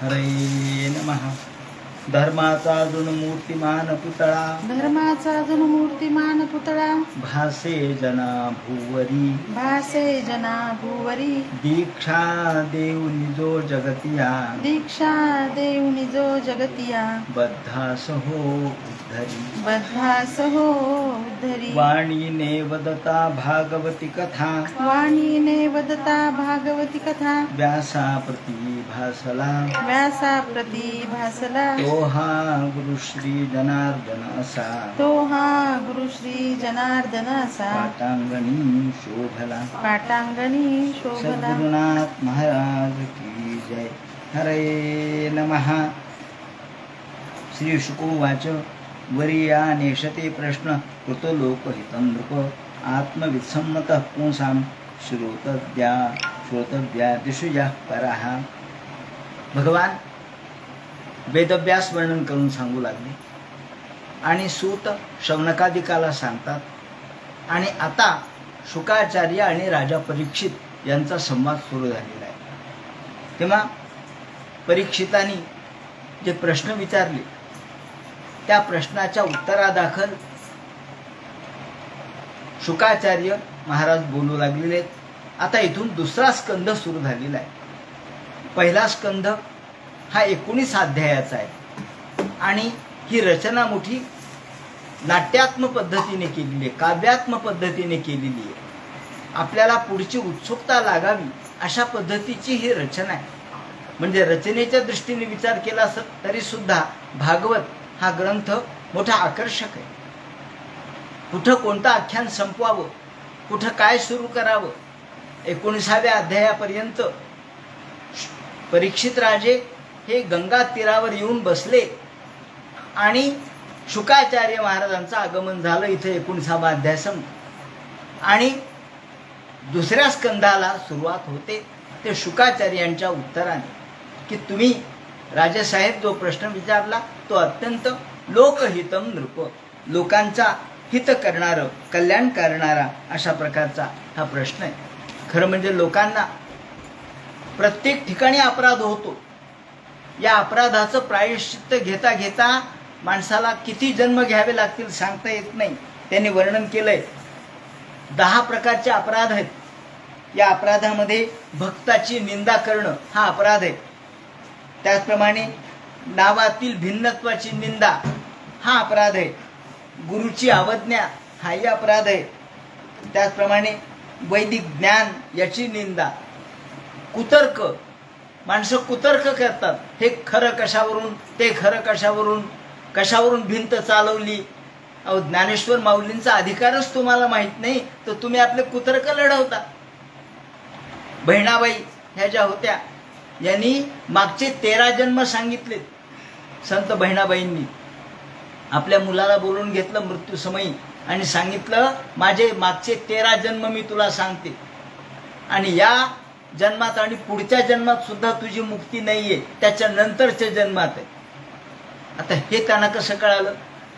हरे नमः. धर्माचा अजून मूर्तिमान पुतळा, धर्माचा अजून मूर्तिमान पुतळा, भासे जना भुवरी, भासे जना भुवरी. दीक्षा देऊनी जो जगतिया, दीक्षा देऊनी जो जगतिया, बद्धास हो उद्धरी, बद्धास हो उद्धरी. वाणीने वदता भागवती कथा, वाणीने वदता भागवती कथा, व्यासा प्रति भासला, व्यासा प्रति भासला. तो हा गुरु श्री जनार्दन असा, तो हा गुरु श्री जनार्दन असा, पाटांगणी शोभला. पाटांगणी शोभला. सद्गुरुनाथ महाराज की जय. हरे नमः. श्री शुकोवाच वरिया नेशते प्रश्न कृतो लोकहितं नृप, आत्मवित्सम्मतः पुंसां श्रोतव्या दिशुजा पराः. भगवान वेदव्यास वर्णन करून सांगू लागले आणि सूत शौनकादिकाला सांगतात. आणि आता शुकाचार्य आणि राजा परीक्षित यांचा संवाद सुरू झालेला आहे. तेव्हा परीक्षितांनी जे प्रश्न विचारले त्या प्रश्नाच्या उत्तरादाखल शुकाचार्य महाराज बोलू लागलेले आहेत. आता इथून दुसरा स्कंध सुरू झालेला आहे. पहिला स्कंध हा 19 अध्यायाचा आहे आणि ही रचना मोठी नाट्यात्म पद्धतीने केलेली आहे, काव्यात्म पद्धतीने केलेली आहे. आपल्याला पुढची उत्सुकता लागावी अशा पद्धतीची ही रचना आहे. म्हणजे रचनेच्या दृष्टीने विचार केला तरी सुद्धा भागवत हा ग्रंथ मोठा आकर्षक आहे. कुठं कोणतं आख्यान संपवावं, कुठं काय सुरू करावं, 19व्या अध्यायापर्यंत परीक्षित राजे हे गंगा तीरावर येऊन बसले आणि शुकाचार्य महाराजांचं आगमन झालं. इथे 19वा अध्याय संपला आणि दुसऱ्या स्कंधाला सुरुवात होते ते शुकाचार्यांच्या उत्तराने की तुम्ही राजेसाहेब जो प्रश्न विचारला तो अत्यंत लोकहितम नृप, लोकांचा हित करणारं, कल्याण करणारा अशा प्रकारचा हा प्रश्न आहे. खरं म्हणजे लोकांना प्रत्येक ठिकाणी अपराध होतो. या अपराधाचं प्रायश्चित्त घेता घेता माणसाला किती जन्म घ्यावे लागतील सांगता येत नाही. त्यांनी वर्णन केलंय 10 प्रकारचे अपराध आहेत. या अपराधामध्ये भक्ताची निंदा करणं हा अपराध आहे. त्याचप्रमाणे नावातील भिन्नत्वाची निंदा हा अपराध आहे. गुरुची अवज्ञा हाही अपराध आहे. त्याचप्रमाणे वैदिक ज्ञान याची निंदा, कुतर्क, माणसं कुतर्क करतात. हे खरं कशावरून, ते खरं कशावरून, कशावरून भिंत चालवली. अहो ज्ञानेश्वर माऊलींचा अधिकारच तुम्हाला माहित नाही तर तुम्ही आपले कुतर्क लढवता. बहिणाबाई ह्या ज्या होत्या यांनी मागचे 13 जन्म सांगितले. संत बहिणाबाईंनी आपल्या मुलाला बोलून घेतलं मृत्यूसमयी आणि सांगितलं माझे मागचे 13 जन्म मी तुला सांगते आणि या जन्मात आणि पुढच्या जन्मात सुद्धा तुझी मुक्ती नाहीये, त्याच्या नंतरच्या जन्मात आहे. आता हे त्यांना कसं कळालं?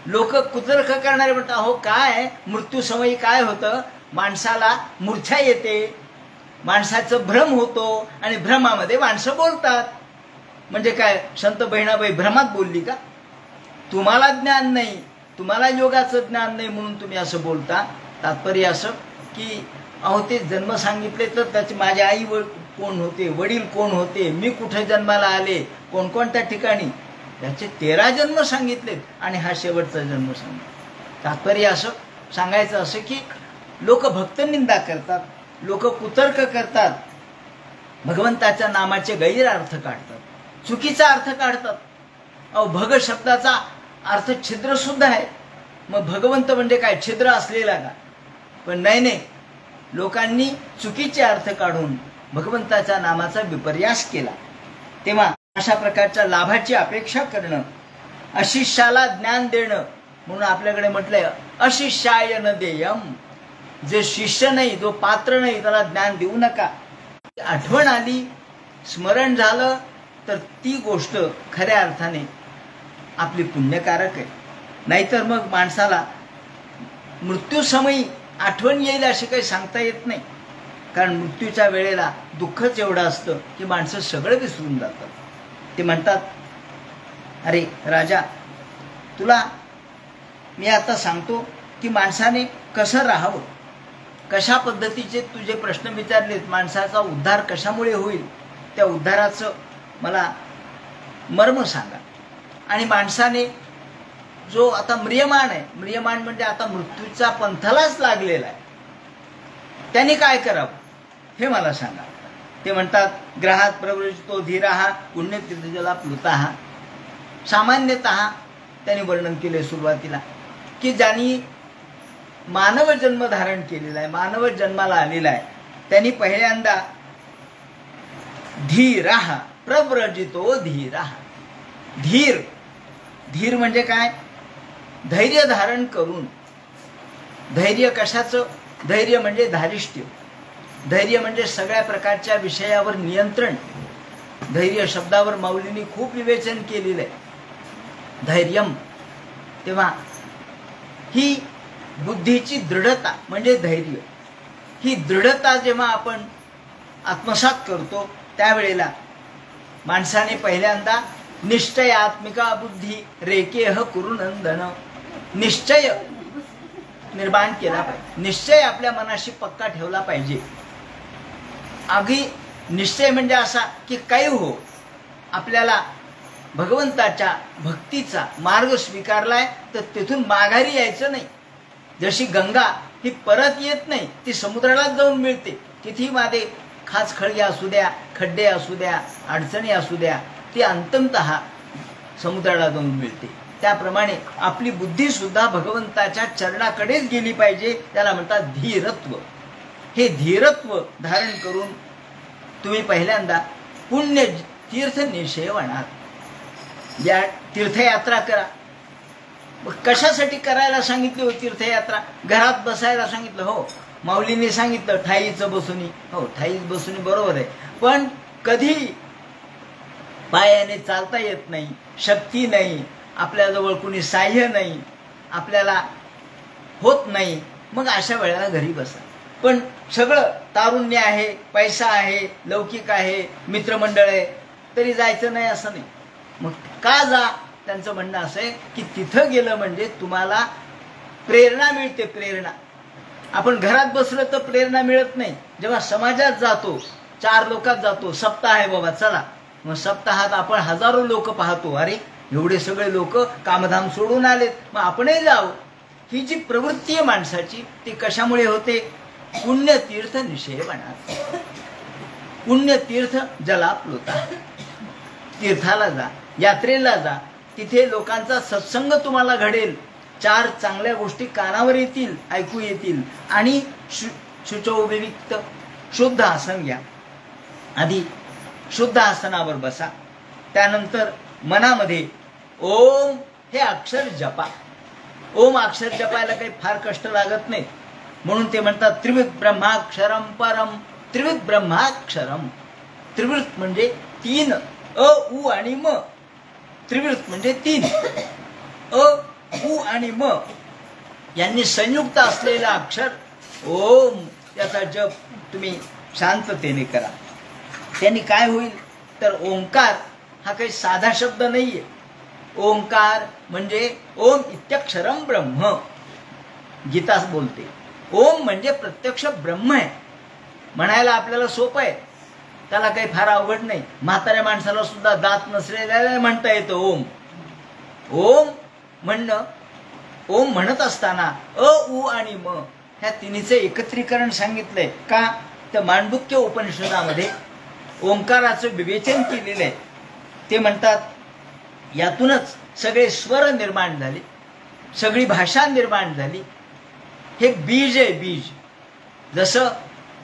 लोक कुतर्क करणारे म्हणतात अहो काय मृत्यूसमयी काय होतं, माणसाला मूर्छा येते, माणसाचं भ्रम होतो आणि भ्रमामध्ये माणसं बोलतात. म्हणजे काय संत बहिणाबाई भ्रमात बोलली का? तुम्हाला ज्ञान नाही, तुम्हाला योगाचं ज्ञान नाही म्हणून तुम्ही असं बोलता. तात्पर्य असं की अहो ते जन्म सांगितले तर त्याची माझी आई कोण होते, वडील कोण होते, मी कुठे जन्माला आले, कोणकोणत्या ठिकाणी, त्याचे 13 जन्म सांगितलेत आणि हा शेवटचा जन्म सांगितला. तात्पर्य असं सांगायचं असं की लोक भक्त निंदा करतात, लोक कुतर्क करतात, भगवंताच्या नामाचे गैरअर्थ काढतात, चुकीचा अर्थ काढतात. अहो भग शब्दाचा अर्थ छिद्र सुद्धा आहे. मग भगवंत म्हणजे काय छिद्र असलेला का? पण नाही, लोकांनी चुकीचे अर्थ काढून भगवंताच्या नामाचा विपर्यास केला. तेव्हा अशा प्रकारच्या लाभाची अपेक्षा करणं, अशिष्याला ज्ञान देणं म्हणून आपल्याकडे म्हटलंय अशिष्याय न देयम. जे शिष्य नाही, जो पात्र नाही त्याला ज्ञान देऊ नका. आठवण आली, स्मरण झालं तर ती गोष्ट खऱ्या अर्थाने आपली पुण्यकारक आहे. नाहीतर मग माणसाला मृत्यूसमयी आठवण येईल अशी काही सांगता येत नाही. कारण मृत्यूच्या वेळेला दुःखच एवढं असतं की माणसं सगळं विसरून जातात. ते म्हणतात, अरे राजा, तुला मी आता सांगतो की माणसाने कसं राहावं, कशा पद्धतीचे तुझे प्रश्न विचारलेत, माणसाचा उद्धार कशामुळे होईल, त्या उद्धाराचं मला मर्म सांगा. आणि माणसाने जो आता म्रियमाण आहे, म्रियमाण म्हणजे आता मृत्यूचा पंथालाच लागलेला आहे, त्यांनी काय करावं हे मला सांगा. ते म्हणतात, ग्रहात प्रवृत्तो धीराः पुण्यतीर्थजला प्लुताः. सामान्यतः त्यांनी वर्णन केले सुरुवातीला की ज्यांनी मानव जन्म धारण केलेला आहे, मानव जन्माला आलेला आहे, त्यांनी पहिल्यांदा धीराः प्रव्रजितो धीराः. धीर, धीर म्हणजे काय? धैर्य धारण करून. धैर्य कशाचं? धैर्य म्हणजे धारिष्ट्य. धैर्य म्हणजे सगळ्या प्रकारच्या विषयावर नियंत्रण. धैर्य शब्दावर माऊलींनी खूप विवेचन केलेलं आहे. धैर्यम. तेव्हा ही बुद्धीची दृढता म्हणजे धैर्य. ही दृढता जेव्हा आपण आत्मसात करतो त्यावेळेला माणसाने पहिल्यांदा निश्चयात्मिका बुद्धी रेकेह कुरुनंदन, निश्चय निर्माण केला पाहिजे. निश्चय आपल्या मनाशी पक्का ठेवला पाहिजे. अगदी निश्चय म्हणजे असा की काही हो, आपल्याला भगवंताच्या भक्तीचा मार्ग स्वीकारलाय तर तिथून माघारी यायचं नाही. जशी गंगा ही परत येत नाही, ती समुद्रालाच जाऊन मिळते. किती मादे खाच खळगे असू द्या, खड्डे असू द्या, अडचणी असू द्या, ती अंततः समुद्राला जाऊन मिळते. त्याप्रमाणे आपली बुद्धी सुद्धा भगवंताच्या चरणाकडेच गेली पाहिजे. त्याला म्हणतात धीरत्व. हे धीरत्व धारण करून तुम्ही पहिल्यांदा पुण्य तीर्थ निषेवणात या तीर्थयात्रा करा. कशासाठी करायला सांगितली हो तीर्थयात्रा? घरात बसायला सांगितलं हो, माऊलींनी सांगितलं ठाईचं बसूनी. हो, ठाईच बसूनी बरोबर आहे, पण कधी पायाने चालता येत नाही, शक्ती नाही, आपल्याजवळ कुणी साह्य नाही, आपल्याला होत नाही, मग अशा वेळेला घरी बसा. पण सगळं तारुण्य आहे, पैसा आहे, लौकिक आहे, मित्रमंडळ आहे, तरी जायचं नाही असं नाही. मग का जा? त्यांचं म्हणणं असं आहे की तिथं गेलं म्हणजे तुम्हाला प्रेरणा मिळते. प्रेरणा आपण घरात बसलं तर प्रेरणा मिळत नाही. जेव्हा समाजात जातो, 4 लोकात जातो, सप्ताह आहे बाबा चला, मग सप्ताहात आपण हजारो लोक पाहतो. अरे एवढे सगळे लोक कामधाम सोडून आलेत, मग आपणही जावं. ही जी प्रवृत्ती आहे माणसाची ती कशामुळे होते? पुण्यतीर्थ निषेवणात. पुण्यतीर्थ जला प्लुता. तीर्थाला जा, यात्रेला जा, तिथे लोकांचा सत्संग तुम्हाला घडेल. 4 चांगल्या गोष्टी कानावर येतील, ऐकू येतील. आणि शुचोविविक्त शुद्ध आसन घ्या. आधी शुद्ध आसनावर बसा. त्यानंतर मनामध्ये ओम हे अक्षर जपा. ओम अक्षर जपायला काही फार कष्ट लागत नाही. म्हणून ते म्हणतात त्रिविध ब्रह्माक्षरम परम. त्रिविध ब्रह्माक्षरम. त्रिवृत म्हणजे 3 अ उ आणि म. त्रिवृत म्हणजे 3 अ उ आणि म यांनी संयुक्त असलेला अक्षर ओम. याचा जप तुम्ही शांततेने करा. त्यांनी काय होईल तर ओंकार हा काही साधा शब्द नाहीये. ओंकार म्हणजे ओम इत्यक्षरम ब्रह्म. गीता बोलते ओम म्हणजे प्रत्यक्ष ब्रह्म आहे. म्हणायला आपल्याला सोपं आहे, त्याला काही फार अवघड नाही. म्हाताऱ्या माणसाला सुद्धा दात नसलेल्याला म्हणता येतं ओम. ओम म्हणणं, ओम म्हणत असताना अ उ आणि म ह्या तिन्हीचे एकत्रीकरण सांगितलंय. का तर मांडुक्य उपनिषदामध्ये ओंकाराचं विवेचन केलेलं आहे. ते म्हणतात यातूनच सगळे स्वर निर्माण झाले, सगळी भाषा निर्माण झाली. हे बीज आहे. बीज जसं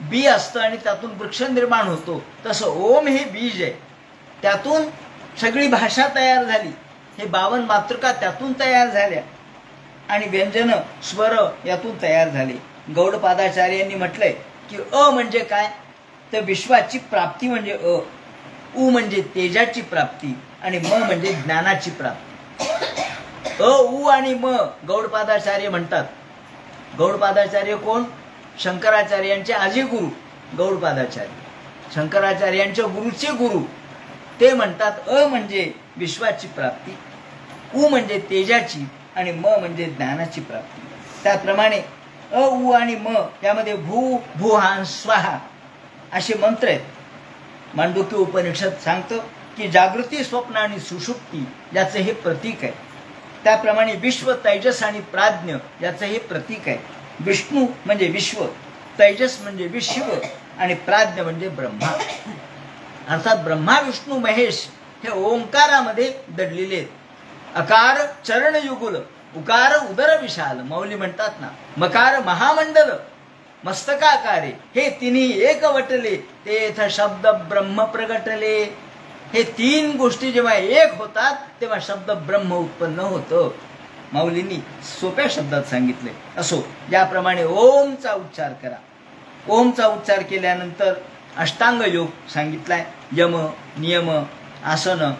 बी असतं आणि त्यातून वृक्ष निर्माण होतो, तसं ओम हे बीज आहे. त्यातून सगळी भाषा तयार झाली. हे 52 मातृका त्यातून तयार झाल्या आणि व्यंजन स्वर यातून तयार झाले. गौडपादाचार्यांनी म्हटलंय की अ म्हणजे काय तर विश्वाची प्राप्ती म्हणजे अ, उ म्हणजे तेजाची प्राप्ती आणि म म्हणजे ज्ञानाची प्राप्ती. अ उ आणि म गौडपादाचार्य म्हणतात. गौडपादाचार्य कोण? शंकराचार्यांचे आजी गुरु गौडपादाचार्य. शंकराचार्यांच्या गुरुचे गुरु ते म्हणतात अ म्हणजे विश्वाची प्राप्ती, उ म्हणजे तेजाची आणि म म्हणजे ज्ञानाची प्राप्ती. त्याप्रमाणे अ उ आणि म यामध्ये भू भूहा स्वाहा असे मंत्र आहेत. मांडुक्य उपनिषद सांगतं की जागृती, स्वप्न आणि सुषुप्ती याचं हे प्रतीक आहे. त्याप्रमाणे विश्व, तैजस आणि प्राज्ञ याचं हे प्रतीक आहे. विष्णू म्हणजे विश्व, तैजस म्हणजे विश्व आणि प्राज्ञ म्हणजे ब्रह्मा. अर्थात ब्रह्मा, विष्णू, महेश हे ओंकारामध्ये दडलेले आहेत. अकार चरणयुगुल, उकार उदर विशाल, मौली म्हणतात ना, मकार महामंडल मस्तकाकारे, हे तिन्ही एक वटले तेथ शब्द ब्रह्म प्रगटले. हे तीन गोष्टी जेव्हा एक होतात तेव्हा शब्द ब्रह्म उत्पन्न होतं. माऊलींनी सोप्या शब्दात सांगितले. असो, याप्रमाणे ओमचा उच्चार करा. ओमचा उच्चार केल्यानंतर अष्टांग योग सांगितलाय. यम, नियम, आसन,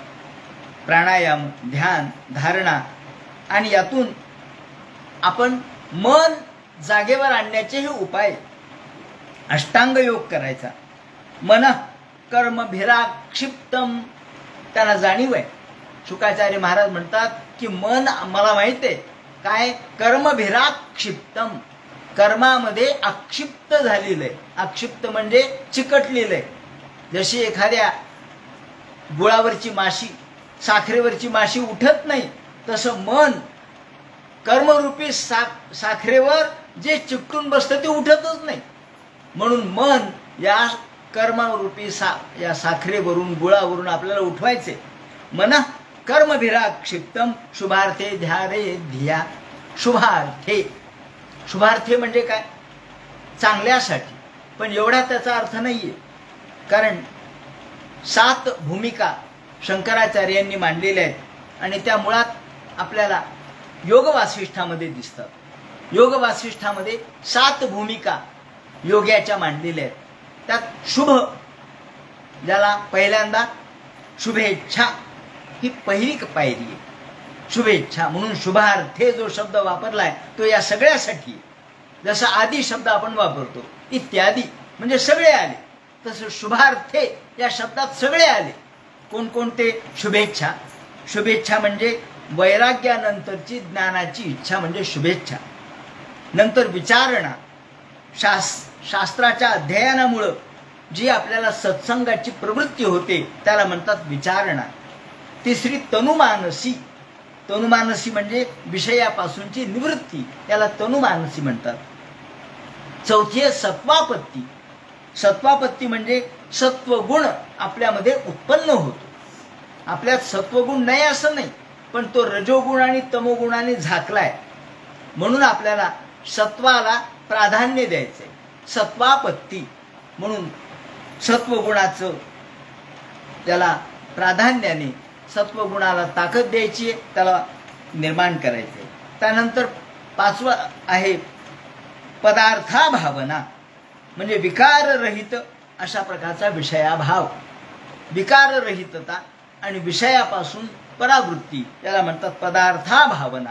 प्राणायाम, ध्यान, धारणा आणि यातून आपण मन जागेवर आणण्याचे हे उपाय. अष्टांग योग करायचा. मन कर्म भिराक्षिप्तम, त्यांना जाणीव आहे. शुकाचार्य महाराज म्हणतात की मन मला माहित आहे काय, कर्म भिराक्षिप्तम, कर्मामध्ये आक्षिप्त झालेलं आहे. आक्षिप्त म्हणजे चिकटलेलं आहे. जशी एखाद्या गुळावरची माशी, साखरेवरची माशी उठत नाही, तसं मन कर्मरूपी साखरेवर जे चिकटून बसतं ते उठतच नाही. म्हणून मन या कर्मरूपी या साखरेवरून, गुळावरून आपल्याला उठवायचे. मन कर्मभिराक्षिप्तम शुभार्थे ध्यारे धिया. शुभार्थे, शुभार्थे म्हणजे काय, चांगल्यासाठी. पण एवढा त्याचा अर्थ नाहीये, कारण 7 भूमिका शंकराचार्यांनी मांडलेल्या आहेत आणि त्या मुळात आपल्याला योग वासिष्ठामध्ये दिसतात. योग वासिष्ठामध्ये 7 भूमिका योग्याच्या मांडलेल्या आहेत. त्यात शुभ, ज्याला पहिल्यांदा शुभेच्छा ही पहिली पायरी आहे. शुभेच्छा म्हणून शुभार्थे जो शब्द वापरलाय तो या सगळ्यासाठी. जसं आदी शब्द आपण वापरतो, इत्यादी म्हणजे सगळे आले, तसं शुभार्थे या शब्दात सगळे आले. कोणकोणते? शुभेच्छा. शुभेच्छा म्हणजे वैराग्यानंतरची ज्ञानाची इच्छा म्हणजे शुभेच्छा. नंतर विचारणा, शास्त्राच्या अध्ययनामुळं जी आपल्याला सत्संगाची प्रवृत्ती होते त्याला म्हणतात विचारणा. तिसरी तनुमानसी. तनुमानसी म्हणजे विषयापासूनची निवृत्ती, याला तनुमानसी म्हणतात. चौथी आहे सत्वापत्ती. सत्वापत्ती म्हणजे सत्वगुण आपल्यामध्ये उत्पन्न होतो. आपल्यात सत्वगुण नाही असं नाही, पण तो रजोगुण आणि तमोगुणाने झाकलाय, म्हणून आपल्याला सत्वाला प्राधान्य द्यायचंय. सत्वापत्ती म्हणून सत्वगुणाचं त्याला प्राधान्याने सत्वगुणाला ताकद द्यायची आहे, त्याला निर्माण करायचंय. त्यानंतर 5वं आहे पदार्थाभावना, म्हणजे विकाररहित अशा प्रकारचा विषयाभाव. विकाररहितता आणि विषयापासून परावृत्ती याला म्हणतात पदार्थाभावना.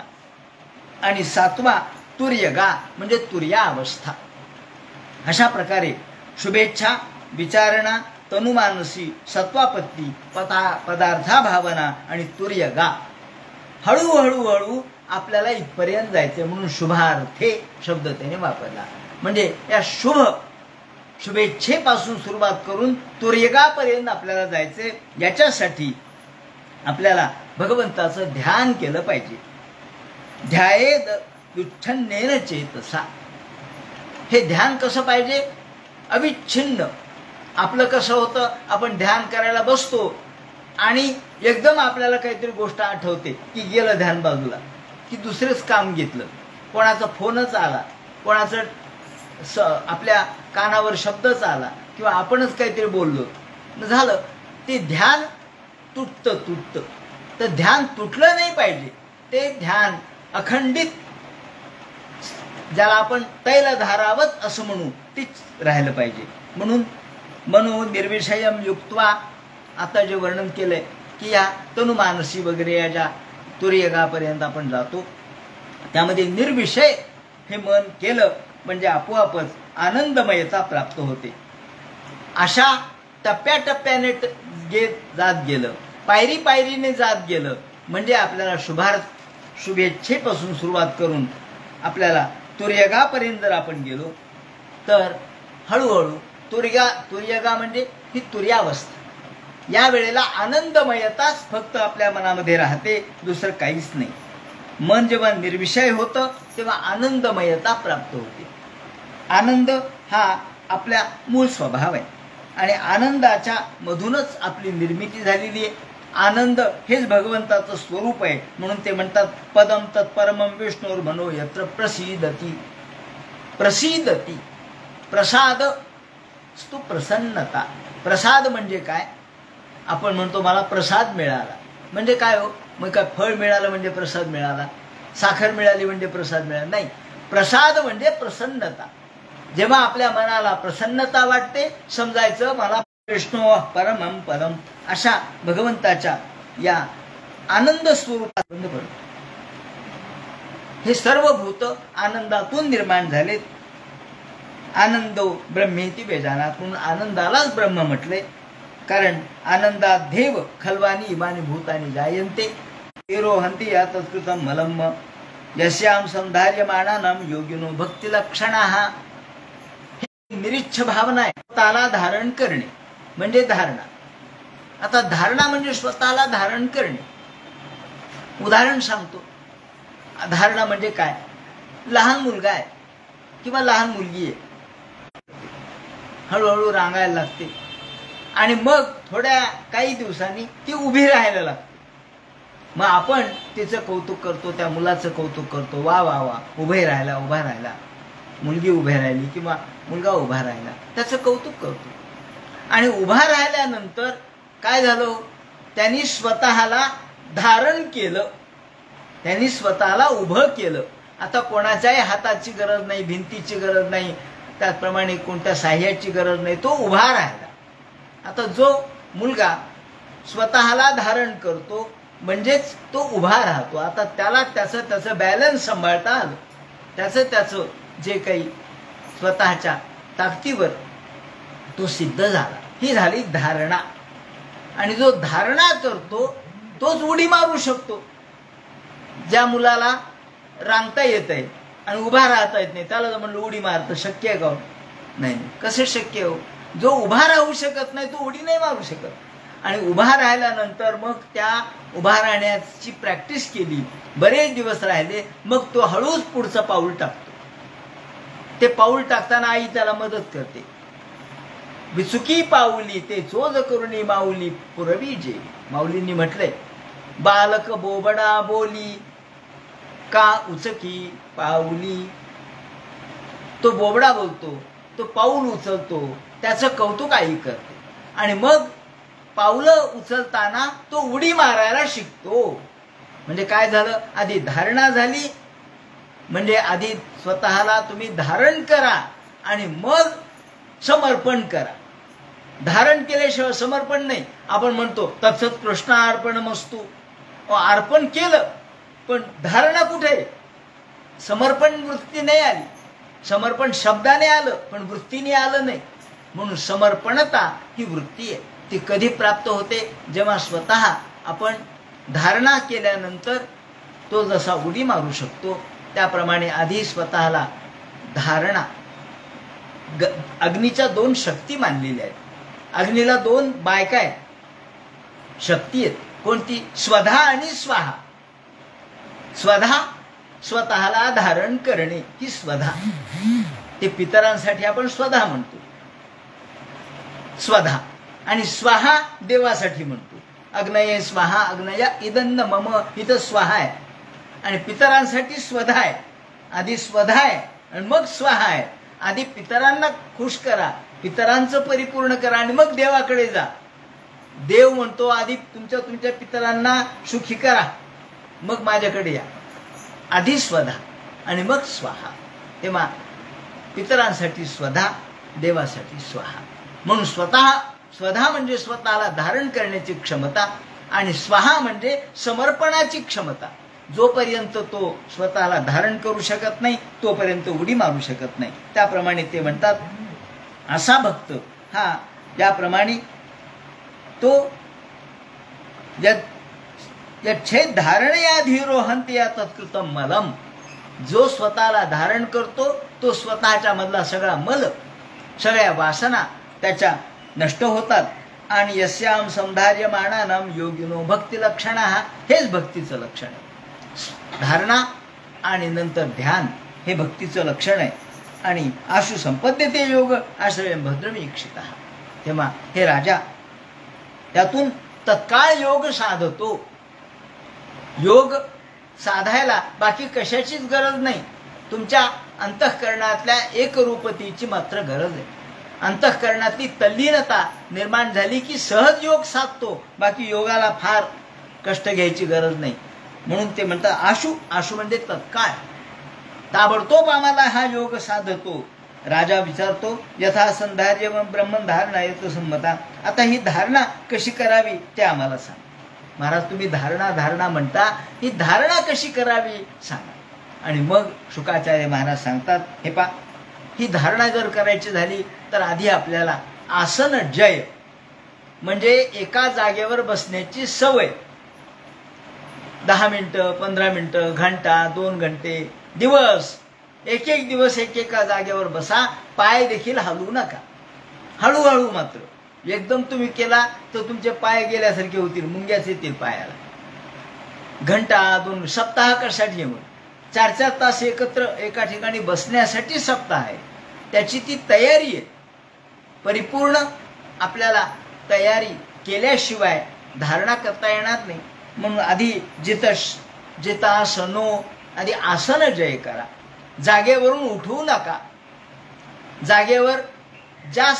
आणि 7वा तुर्यगा म्हणजे तुर्यावस्था. अशा प्रकारे शुभेच्छा, विचारणा, तनुमानसी, सत्वापत्ती, पदार्थाभावना आणि तुर्यगा. हळूहळू हळू आपल्याला इथपर्यंत जायचे म्हणून शुभार्थे शब्द त्याने वापरला. म्हणजे या शुभेच्छेपासून सुरुवात करून तुर्यगापर्यंत आपल्याला जायचे. याच्यासाठी आपल्याला भगवंताचं ध्यान केलं पाहिजे. ध्यायेद विच्छन्नेन चेतसा. हे ध्यान कसं पाहिजे? अविच्छिन्न. आपलं कसं होतं, आपण ध्यान करायला बसतो आणि एकदम आपल्याला काहीतरी गोष्ट आठवते की गेलं ध्यान बाजूला, की दुसरेच काम घेतलं. कोणाचा फोनच आला, कोणाचं आपल्या कानावर शब्दच आला किंवा आपणच काहीतरी बोललो, झालं ते ध्यान तुटतं. तर ध्यान तुटलं नाही पाहिजे. ते ध्यान अखंडित, ज्याला आपण तैलधारावत असं म्हणू, तीच राहिलं पाहिजे. म्हणून मनो निर्विषयम युक्त्वा, आता जे वर्णन केलंय की या तनुमानसी वगैरे या ज्या तुर्यगापर्यंत आपण जातो, त्यामध्ये निर्विषय हे मन केलं म्हणजे आपोआपच आनंदमयता प्राप्त होते. अशा टप्प्याटप्प्याने जात गेलं, पायरी पायरीने जात गेलं. म्हणजे आपल्याला शुभेच्छेपासून सुरुवात करून आपल्याला तुर्यगापर्यंत जर आपण गेलो तर हळूहळू तुर्यगा म्हणजे ही तुर्यावस्था. या वेळेला आनंदमयताच फक्त आपल्या मनामध्ये राहते, दुसरं काहीच नाही. मन जेव्हा निर्विषय होतं तेव्हा आनंदमयता प्राप्त होते. आनंद हा आपल्या मूळ स्वभाव आहे आणि आनंदाच्या मधूनच आपली निर्मिती झालेली आहे. आनंद हेच भगवंताचं स्वरूप आहे. म्हणून ते म्हणतात पदम तत्परमं विष्णुर मनो यत्र प्रसीदती. प्रसीदती प्रसाद स्तु प्रसन्नता. प्रसाद म्हणजे काय? आपण म्हणतो मला प्रसाद मिळाला म्हणजे काय हो? मग काय फळ मिळालं म्हणजे प्रसाद मिळाला, साखर मिळाली म्हणजे प्रसाद मिळाला? नाही. प्रसाद म्हणजे प्रसन्नता. जेव्हा आपल्या मनाला प्रसन्नता वाटते समजायचं मला विष्णू परमं पदम अशा भगवंताच्या या आनंद स्वरूपात बंद पडतो. हे सर्व भूत आनंदातून निर्माण झालेत. आनंदो ब्रह्मेती बेजानात म्हणून आनंदालाच ब्रह्म म्हटले. कारण आनंदात देव खलवानी इमानी भूतानी जायन्ते रोहंती या तत्कृतम मलम यस्याम संधार्यमाणानाम योगिनो भक्ती लक्षणाः. निरीच्छ भावना आहे. स्वतःला धारण करणे म्हणजे धारणा. आता धारणा म्हणजे स्वतःला धारण करणे. उदाहरण सांगतो. धारणा म्हणजे काय? लहान मुलगा आहे किंवा लहान मुलगी आहे, हळूहळू रांगायला लागते आणि मग थोड्या काही दिवसांनी ती उभी राहायला लागते. मग आपण तिचं कौतुक करतो, त्या मुलाचं कौतुक करतो. वा वा वा, उभा राहिला, मुलगी उभी राहिली किंवा मुलगा उभा राहिला, त्याचं कौतुक करतो. आणि उभा राहिल्यानंतर काय झालं? त्यांनी स्वतःला धारण केलं, त्यांनी स्वतःला उभं केलं. आता कोणाच्याही हाताची गरज नाही, भिंतीची गरज नाही, त्याचप्रमाणे कोणत्या साह्याची गरज नाही, तो उभा राहिला. आता जो मुलगा स्वतःला धारण करतो म्हणजेच तो उभा राहतो. आता त्याला त्याचं बॅलन्स सांभाळता आलं, त्याचं जे काही स्वतःच्या ताकदीवर तो सिद्ध झाला. ही झाली धारणा. आणि जो धारणा करतो तोच उडी मारू शकतो. ज्या मुलाला रांगता येत आहे आणि उभा राहता येत नाही त्याला जर म्हणलं उडी मारतं, शक्य आहे का? नाही. कसं शक्य हो? जो उभा राहू शकत नाही तो उडी नाही मारू शकत. आणि उभा राहिल्यानंतर मग त्या उभा राहण्याची प्रॅक्टिस केली, बरेच दिवस राहिले, मग तो हळूच पुढचं पाऊल टाकतो. ते पाऊल टाकताना आई त्याला मदत करते. विचुकी पाऊली ते चोज करुणी माऊली पुरवी जे. माऊलींनी म्हटलंय बालक बोबडा बोली का उचकी पाऊली. तो बोबडा बोलतो, तो पाऊल उचलतो, त्याचं कौतुक आई करते. आणि मग पाऊलं उचलताना तो उडी मारायला शिकतो. म्हणजे काय झालं? आधी धारणा झाली. म्हणजे आधी स्वतःला तुम्ही धारण करा आणि मग समर्पण करा. धारण केल्याशिवाय समर्पण नाही. आपण म्हणतो तत्सत कृष्णार्पणमस्तु, अर्पण केलं पण धारणा कुठे? समर्पण वृत्ती नाही आली. समर्पण शब्दाने आलं पण वृत्तीने आलं नाही. म्हणून समर्पणता ही वृत्ती आहे. ती कधी प्राप्त होते? जेव्हा स्वतः आपण धारणा केल्यानंतर तो जसा उडी मारू शकतो त्याप्रमाणे आधी स्वतःला धारणा. अग्नीच्या दोन शक्ती मानलेल्या आहेत. अग्नीला दोन बायका आहेत, शक्ती आहेत. कोणती? स्वधा आणि स्वाहा. स्वधा स्वतःला धारण करणे ही स्वधा. ते पितरांसाठी आपण स्वधा म्हणतो, स्वधा. आणि स्वाहा देवासाठी म्हणतो. अग्नये स्वाहा अग्नया इदन्न मम, इथं स्वाहा आहे. आणि पितरांसाठी स्वधा आहे. आधी स्वधा आहे आणि मग स्वाहा आहे. आधी पितरांना खुश करा, पितरांचं परिपूर्ण करा आणि मग देवाकडे जा. देव म्हणतो आधी तुमच्या पितरांना सुखी करा, मग माझ्याकडे या. आधी स्वधा आणि मग स्वाहा. तेव्हा पितरांसाठी स्वधा, देवासाठी स्वाहा. म्हणून स्वधा म्हणजे स्वतःला धारण करण्याची क्षमता आणि स्वाहा म्हणजे समर्पणाची क्षमता. जोपर्यंत तो स्वतःला धारण करू शकत नाही तोपर्यंत उडी मारू शकत नाही. त्याप्रमाणे ते म्हणतात असा भक्त हा याप्रमाणे तो यच्छेद धारणया धीरो हंती या तत्कृतम मलम, जो स्वतःला धारण करतो तो स्वतःच्या मधला सगळा मल, सगळ्या वासना त्याच्या नष्ट होतात. आणि यस्याम संधार्यमाणानाम योगिनो भक्ती लक्षण, हेच भक्तीचं लक्षण आहे. धारणा आणि नंतर ध्यान हे भक्तीचं लक्षण आहे. आणि आशु संपद्यते योग आश्रयम भद्रमीक्षिता. तेव्हा हे राजा त्यातून तत्काळ योग साधतो. योग साधायला बाकी कशाचीच गरज नाही. तुमच्या अंतःकरणातल्या एकरूपतेची मात्र गरज आहे. अंतःकरणातली तल्लीनता निर्माण झाली की सहज योग साधतो. बाकी योगाला फार कष्ट घ्यायची गरज नाही. म्हणून ते म्हणतात आशु, आशु म्हणजे तत्काळ, ताबडतोब आम्हाला हा योग साधतो. राजा विचारतो यथा संधार्य ब्रह्मन धारणा येतो संमता. आता ही धारणा कशी करावी ते आम्हाला सांग. महाराज तुम्ही धारणा धारणा म्हणता, ही धारणा कशी करावी सांगा. आणि मग शुकाचार्य महाराज सांगतात हे पा, ही धारणा जर करायची झाली तर आधी आपल्याला आसन जय म्हणजे एका जागेवर बसण्याची सवय, 10 मिनिटं 15 मिनिटं घंटा 2 घंटे दिवस, एक दिवस एका जागेवर बसा. पाय देखील हलवू नका, हळूहळू मात्र. एकदम तुम्ही केला तर तुमचे पाय गेल्यासारखे होतील, मुंग्याच येतील पायाला. घंटा 2 सप्ताह कशासाठी मग 4-4 तास एकत्र एका ठिकाणी बसण्यासाठी सप्ताह आहे. त्याची ती तयारी आहे. परिपूर्ण आपल्याला तयारी केल्याशिवाय धारणा करता येणार नाही. म्हणून आधी जितासनो आधी आसन जय करा. जागेवरून उठवू नका. जागेवर ज्या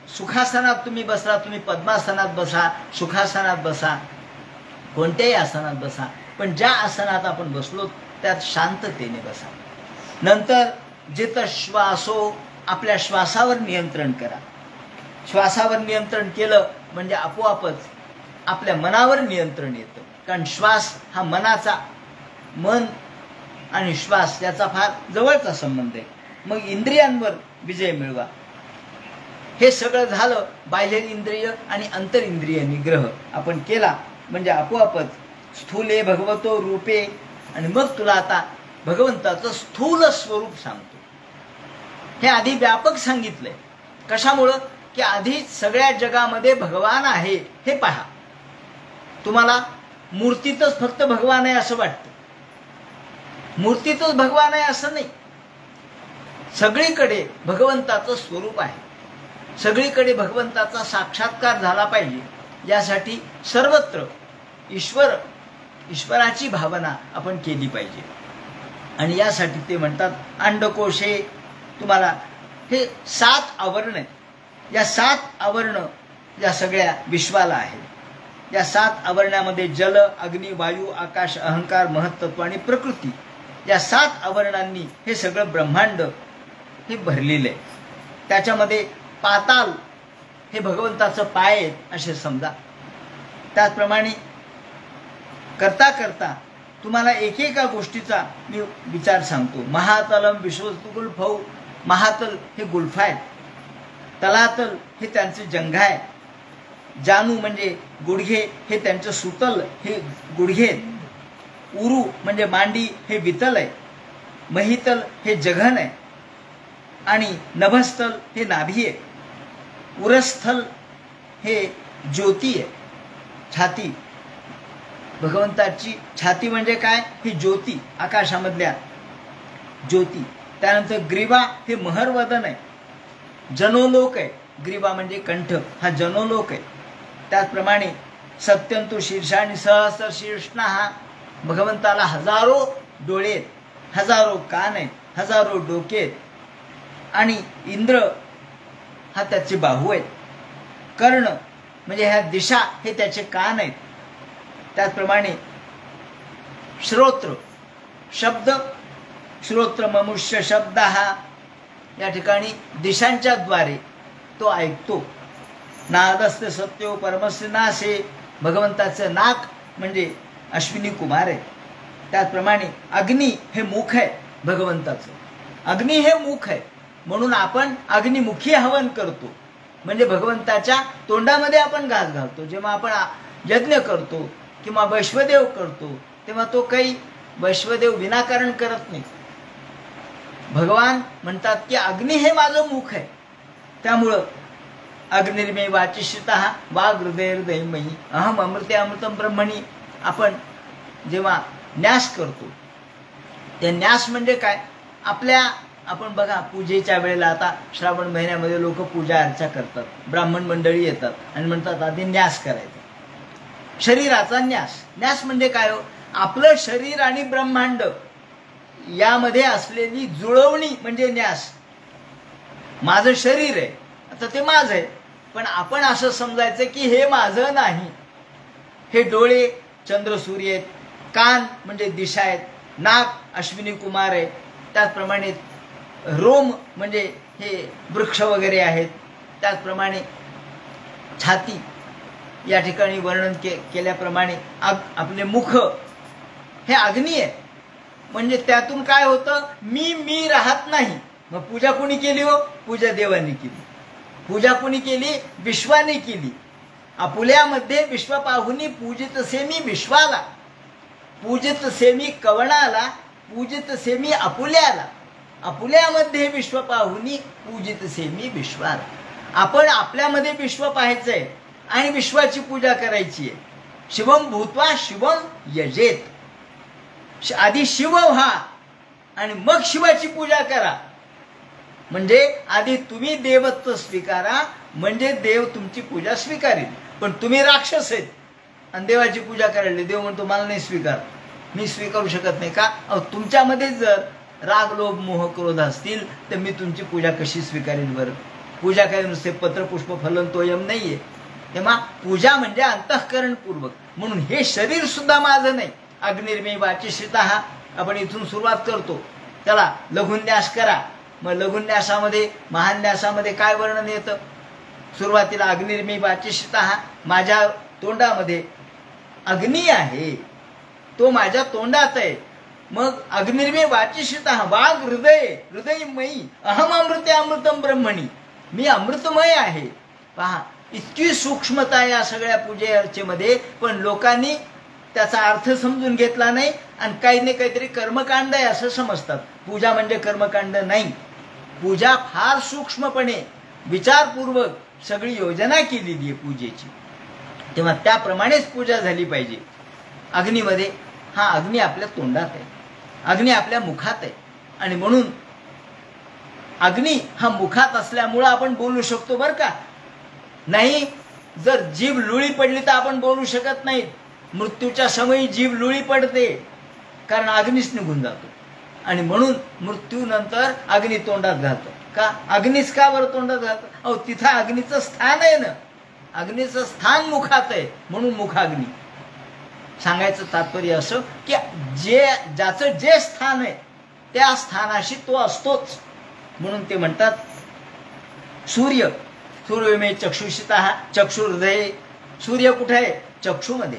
सुखासनात तुम्ही बसला, तुम्ही पद्मासनात बसा, सुखासनात बसा, कोणत्याही आसनात बसा, पण ज्या आसनात आपण बसलो त्यात शांततेने बसा. नंतर जित श्वासो, आपल्या श्वासावर नियंत्रण करा. श्वासावर नियंत्रण केलं म्हणजे आपोआपच आपल्या मनावर नियंत्रण येतं. कारण श्वास हा मनाचा, मन आणि श्वास याचा फार जवळचा संबंध आहे. मग इंद्रियांवर विजय मिळवा. हे सगळं झालं. बाह्य इंद्रिय आणि अंतर इंद्रिय निग्रह आपण केला म्हणजे आपोआपच स्थूले भगवतो रूपे. आणि मग तुला आता भगवंताचं स्थूल स्वरूप सांगतो. हे आधी व्यापक सांगितलंय. कशामुळं की आधी सगळ्या जगामध्ये भगवान आहे हे पहा. तुम्हाला मूर्तीतच फक्त भगवान आहे असं वाटतं. मूर्तीतच भगवान आहे असं नाही. सगळीकडे भगवंताचं स्वरूप आहे. सगळीकडे भगवंताचा साक्षात्कार झाला पाहिजे. यासाठी सर्वत्र ईश्वराची भावना आपण केली पाहिजे. आणि यासाठी ते म्हणतात अंडकोशे तुम्हाला हे 7 आवरण आहेत. या 7 आवरण या सगळ्या विश्वाला आहेत. या 7 आवरणामध्ये जल, अग्नी, वायू, आकाश, अहंकार, महत्त्व आणि प्रकृती या 7 आवरणांनी हे सगळं ब्रह्मांड हे भरलेलं आहे. त्याच्यामध्ये पाताल हे भगवंताचं पाय आहेत असे समजा. त्याचप्रमाणे करता करता तुम्हाला एकेका गोष्टीचा मी विचार सांगतो. महातलम विश्वस्तु गुल्फौ, महातल हे गुल्फा आहेत. तलातल हे त्यांचे जंघा आहे. जानू म्हणजे गुडघे हे त्यांचं सुतल हे गुडघे आहेत. उरू म्हणजे मांडी हे वितल आहे. महितल हे जघन आहे. आणि नभस्थल हे नाभी आहे. उरस्थल हे ज्योती आहे, छाती. भगवंताची छाती म्हणजे काय? ही ज्योती, आकाशामधल्या ज्योती. त्यानंतर ग्रीवा हे महरवदन आहे, जनोलोक आहे. ग्रीवा म्हणजे कंठ, हा जनोलोक आहे. त्याचप्रमाणे सत्यंतु शीर्षाणी सहस्र शीर्षणा, हा भगवंताला हजारो डोळे आहेत, हजारो कान आहेत, हजारो डोके आहेत. आणि इंद्र हा त्याचे बाहू आहेत. कर्ण म्हणजे ह्या दिशा हे त्याचे कान आहेत. त्याचप्रमाणे श्रोत्र शब्द, श्रोत्र ममुष्य शब्द हा या ठिकाणी दिशांच्या द्वारे तो ऐकतो. नादस्य सत्यो परमस्य नासे, भगवंताचं नाक म्हणजे अश्विनी कुमार आहे. त्याचप्रमाणे अग्नी हे मुख आहे भगवंताचं. अग्नी हे मुख आहे म्हणून आपण अग्निमुखी हवन करतो. म्हणजे भगवंताच्या तोंडामध्ये आपण घास घालतो. जेव्हा आपण यज्ञ करतो किंवा वैश्वदेव करतो तेव्हा तो काही वैश्वदेव विनाकारण करत नाही. भगवान म्हणतात की अग्नी हे माझं मुख आहे. त्यामुळं अग्निर्मे वाचिष्यतः वाग हृदयमयी अहम अमृते अमृतम ब्रह्मणी. आपण जेव्हा न्यास करतो ते न्यास म्हणजे काय, आपण बघा पूजेच्या वेळेला आता श्रावण महिन्यामध्ये लोक पूजा अर्चा करतात, ब्राह्मण मंडळी येतात आणि म्हणतात आधी न्यास करायचा, शरीराचा न्यास. न्यास म्हणजे काय हो, आपलं शरीर आणि ब्रह्मांड यामध्ये असलेली जुळवणी म्हणजे न्यास. माझं शरीर आहे आता ते माझं आहे, पण आपण असं समजायचं की हे माझं नाही. हे डोळे चंद्र सूर्य आहेत, कान म्हणजे दिशा आहेत, नाक अश्विनी कुमार आहे, त्याचप्रमाणे रोम म्हणजे हे वृक्ष वगैरे आहेत, त्याचप्रमाणे छाती या ठिकाणी वर्णन केल्याप्रमाणे आपले मुख हे अग्नी आहे. म्हणजे त्यातून काय होतं, मी राहत नाही. मग पूजा कोणी केली हो, पूजा देवानी केली. पूजा कोणी केली, विश्वाने केली. आपुल्यामध्ये विश्व पाहुनी पूजित सेमी विश्वाला, पूजित सेमी कवणाला, पूजित सेमी आपुल्याला. आपुल्यामध्ये विश्व पाहुनी पूजित सेमी विश्वाला. आपण आपल्यामध्ये विश्व पाहायचंय आणि विश्वाची पूजा करायची आहे. शिवम भूत्वा शिवम यजेत. आधी शिव व्हा आणि मग शिवाची पूजा करा. म्हणजे आधी तुम्ही देवत्व स्वीकारा, म्हणजे देव तुमची पूजा स्वीकारेल. पण तुम्ही राक्षस आहेत आणि देवाची पूजा करायला देव म्हणतो मला नाही स्वीकार, मी स्वीकारू शकत नाही. का, तुमच्यामध्ये जर राग लोभ मोह क्रोध असतील तर मी तुमची पूजा कशी स्वीकारेल बरं. पूजा काय नुसते पत्रपुष्प फलनतोयम नाहीये. तेव्हा पूजा म्हणजे अंतःकरणपूर्वक. म्हणून हे शरीर सुद्धा माझं नाही. अग्निर्मे वाचिष्यतः आपण इथून सुरुवात करतो, त्याला लघुन्यास करा. मग लघुन्यासामध्ये महान्यासामध्ये काय वर्णन येतं, सुरुवातीला अग्निर्मे वाचिष्यतः, माझ्या तोंडामध्ये अग्नी आहे, तो माझ्या तोंडात आहे. मग अग्निर्मे वाचिष्यतः वाग हृदयमयी अहम अमृते अमृतम ब्रह्मणी, मी अमृतमय आहे. पहा इतकी सूक्ष्मता या सगळ्या पूजे अर्चेमध्ये, पण लोकांनी त्याचा अर्थ समजून घेतला नाही आणि काही नाही काहीतरी कर्मकांड आहे असं समजतात. पूजा म्हणजे कर्मकांड नाही. पूजा फार सूक्ष्मपणे विचारपूर्वक सगळी योजना केलेली आहे पूजेची. तेव्हा त्याप्रमाणेच पूजा झाली पाहिजे. अग्नीमध्ये हा अग्नी आपल्या तोंडात आहे, अग्नी आपल्या मुखात आहे. आणि म्हणून अग्नी हा मुखात असल्यामुळं आपण बोलू शकतो बरं का. नाही जर जीभ लुळी पडली तर आपण बोलू शकत नाही. मृत्यूच्या समयी जीभ लुळी पडते कारण अग्नीच निघून जातो. आणि म्हणून मृत्यूनंतर अग्नी तोंडात घालतो. का अग्नीच का बरं तोंडात घालतो, तिथं अग्नीचं स्थान आहे ना, अग्नीचं स्थान मुखात आहे म्हणून मुखाग्नी. सांगायचं तात्पर्य असं की ज्याचं जे स्थान आहे त्या स्थानाशी तो असतोच. म्हणून ते म्हणतात सूर्यमे चक्षुषितः चक्षुर्हृदये. सूर्य कुठे आहे, चक्षुमध्ये.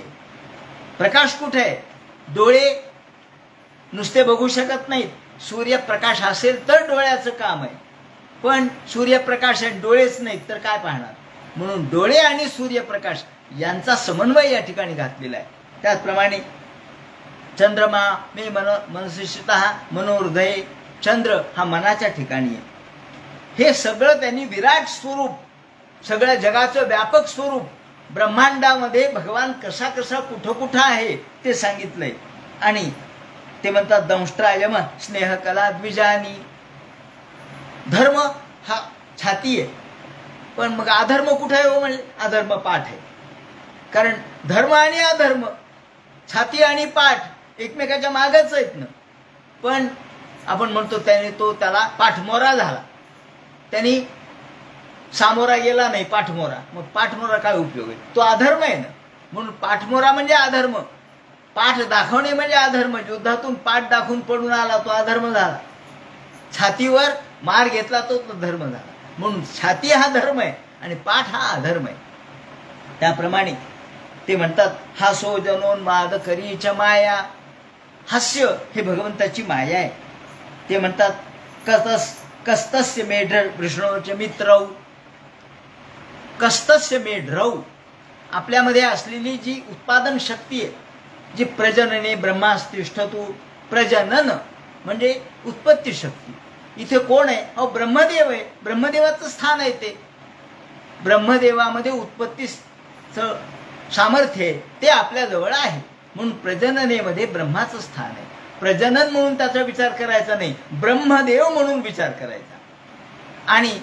प्रकाश कुठे आहे, डोळे नुसते बघू शकत नाहीत. सूर्यप्रकाश असेल तर डोळ्याचं काम आहे, पण सूर्यप्रकाश आहे डोळेच नाहीत तर काय पाहणार. म्हणून डोळे आणि सूर्यप्रकाश यांचा समन्वय या ठिकाणी घातलेला आहे. त्याचप्रमाणे चंद्रमा मे मनसिष्यतः मनोहृदये. चंद्र हा मनाच्या ठिकाणी आहे. हे सगळं त्यांनी विराट स्वरूप, सगळ्या जगाचं व्यापक स्वरूप, ब्रह्मांडामध्ये भगवान कसा कसा कुठं कुठं आहे ते सांगितलंय. आणि ते म्हणतात दंष्ट्रायम स्नेह कला द्विजानी. धर्म हा छाती आहे, पण मग अधर्म कुठे आहे हो, म्हणजे अधर्म पाठ आहे. कारण धर्म आणि अधर्म, छाती आणि पाठ एकमेकाच्या मागच आहेत ना. पण आपण म्हणतो त्याला पाठमोरा झाला, त्यांनी सामोरा गेला नाही पाठमोरा. मग पाठमोरा काय उपयोग आहे, तो अधर्म आहे ना. म्हणून पाठमोरा म्हणजे अधर्म, पाठ दाखवणे म्हणजे अधर्म. युद्धातून पाठ दाखवून पडून आला तो अधर्म झाला, छातीवर मार घेतला तो धर्म झाला. म्हणून छाती हा धर्म आहे आणि पाठ हा अधर्म आहे. त्याप्रमाणे ते म्हणतात हासो जनोन्माद करीच माया. हास्य हे भगवंताची माया आहे. ते म्हणतात कस्तस्य मेढ विष्णूचे मित्र. कस्तस्य मेढ्रौ, आपल्यामध्ये असलेली जी उत्पादन शक्ती आहे, जी प्रजनने ब्रह्मास्तिष्ठतु, प्रजनन म्हणजे उत्पत्ती शक्ती. इथे कोण आहे? अहो ब्रह्मदेव आहे. ब्रह्मदेवाचं स्थान आहे ते. ब्रह्मदेवामध्ये उत्पत्तीचं सामर्थ्य आहे ते आपल्याजवळ आहे. म्हणून प्रजननेमध्ये ब्रह्माचं स्थान आहे. प्रजनन म्हणून त्याचा विचार करायचा नाही, ब्रह्मदेव म्हणून विचार करायचा. आणि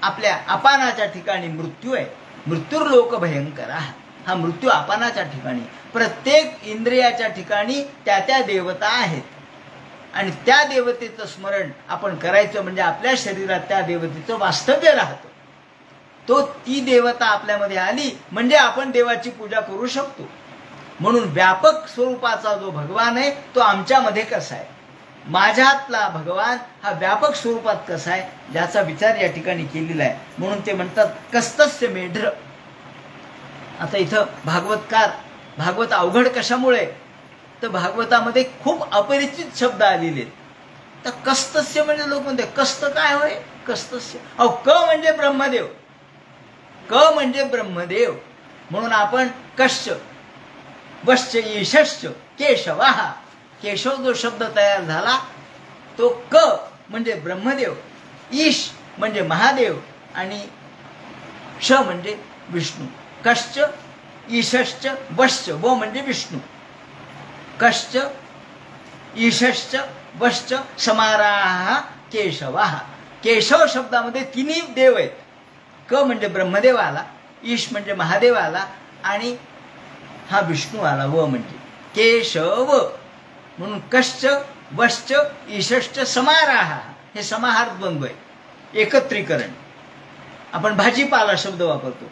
आपल्या अपानाच्या ठिकाणी मृत्यू आहे. मृत्युर्लोक भयंकर, हा मृत्यू अपानाच्या ठिकाणी. प्रत्येक इंद्रियाच्या ठिकाणी त्या त्या देवता आहेत आणि त्या देवतेचं स्मरण आपण करायचं म्हणजे आपल्या शरीरात त्या देवतेचं वास्तव्य राहतं. ती देवता आपल्यामध्ये आली म्हणजे आपण देवाची पूजा करू शकतो. म्हणून व्यापक स्वरूपाचा जो भगवान आहे तो आमच्यामध्ये कसा आहे, माझ्यातला भगवान हा व्यापक स्वरूपात कसा आहे, ज्याचा विचार या ठिकाणी केलेला आहे. म्हणून ते म्हणतात कस्तस्य मेढ्र. आता इथं भागवत अवघड कशामुळे, तर भागवतामध्ये खूप अपरिचित शब्द आलेले आहेत. तर कस्तस्य म्हणजे लोक म्हणते कस्त काय होय, कस्तस्य. अहो क म्हणजे ब्रह्मदेव, क म्हणजे ब्रह्मदेव. म्हणून आपण कश्च वश्च ईशश्च केशवा, केशव जो शब्द तयार झाला तो क म्हणजे ब्रह्मदेव, ईश म्हणजे महादेव आणि श म्हणजे विष्णू. कश्च ईशश्च वश्च, व म्हणजे विष्णू. कश्च ईशश्च वश्च समाराह केशवा. केशव शब्दामध्ये तिन्ही देव आहेत. क म्हणजे ब्रह्मदेव आला, ईश म्हणजे महादेव आला आणि हा विष्णू आला, व म्हणजे केशव. म्हणून कश्च वश्च ईशश्च समाराह, हे समाहार द्वंद्व आहे, एकत्रीकरण. आपण भाजीपाला शब्द वापरतो,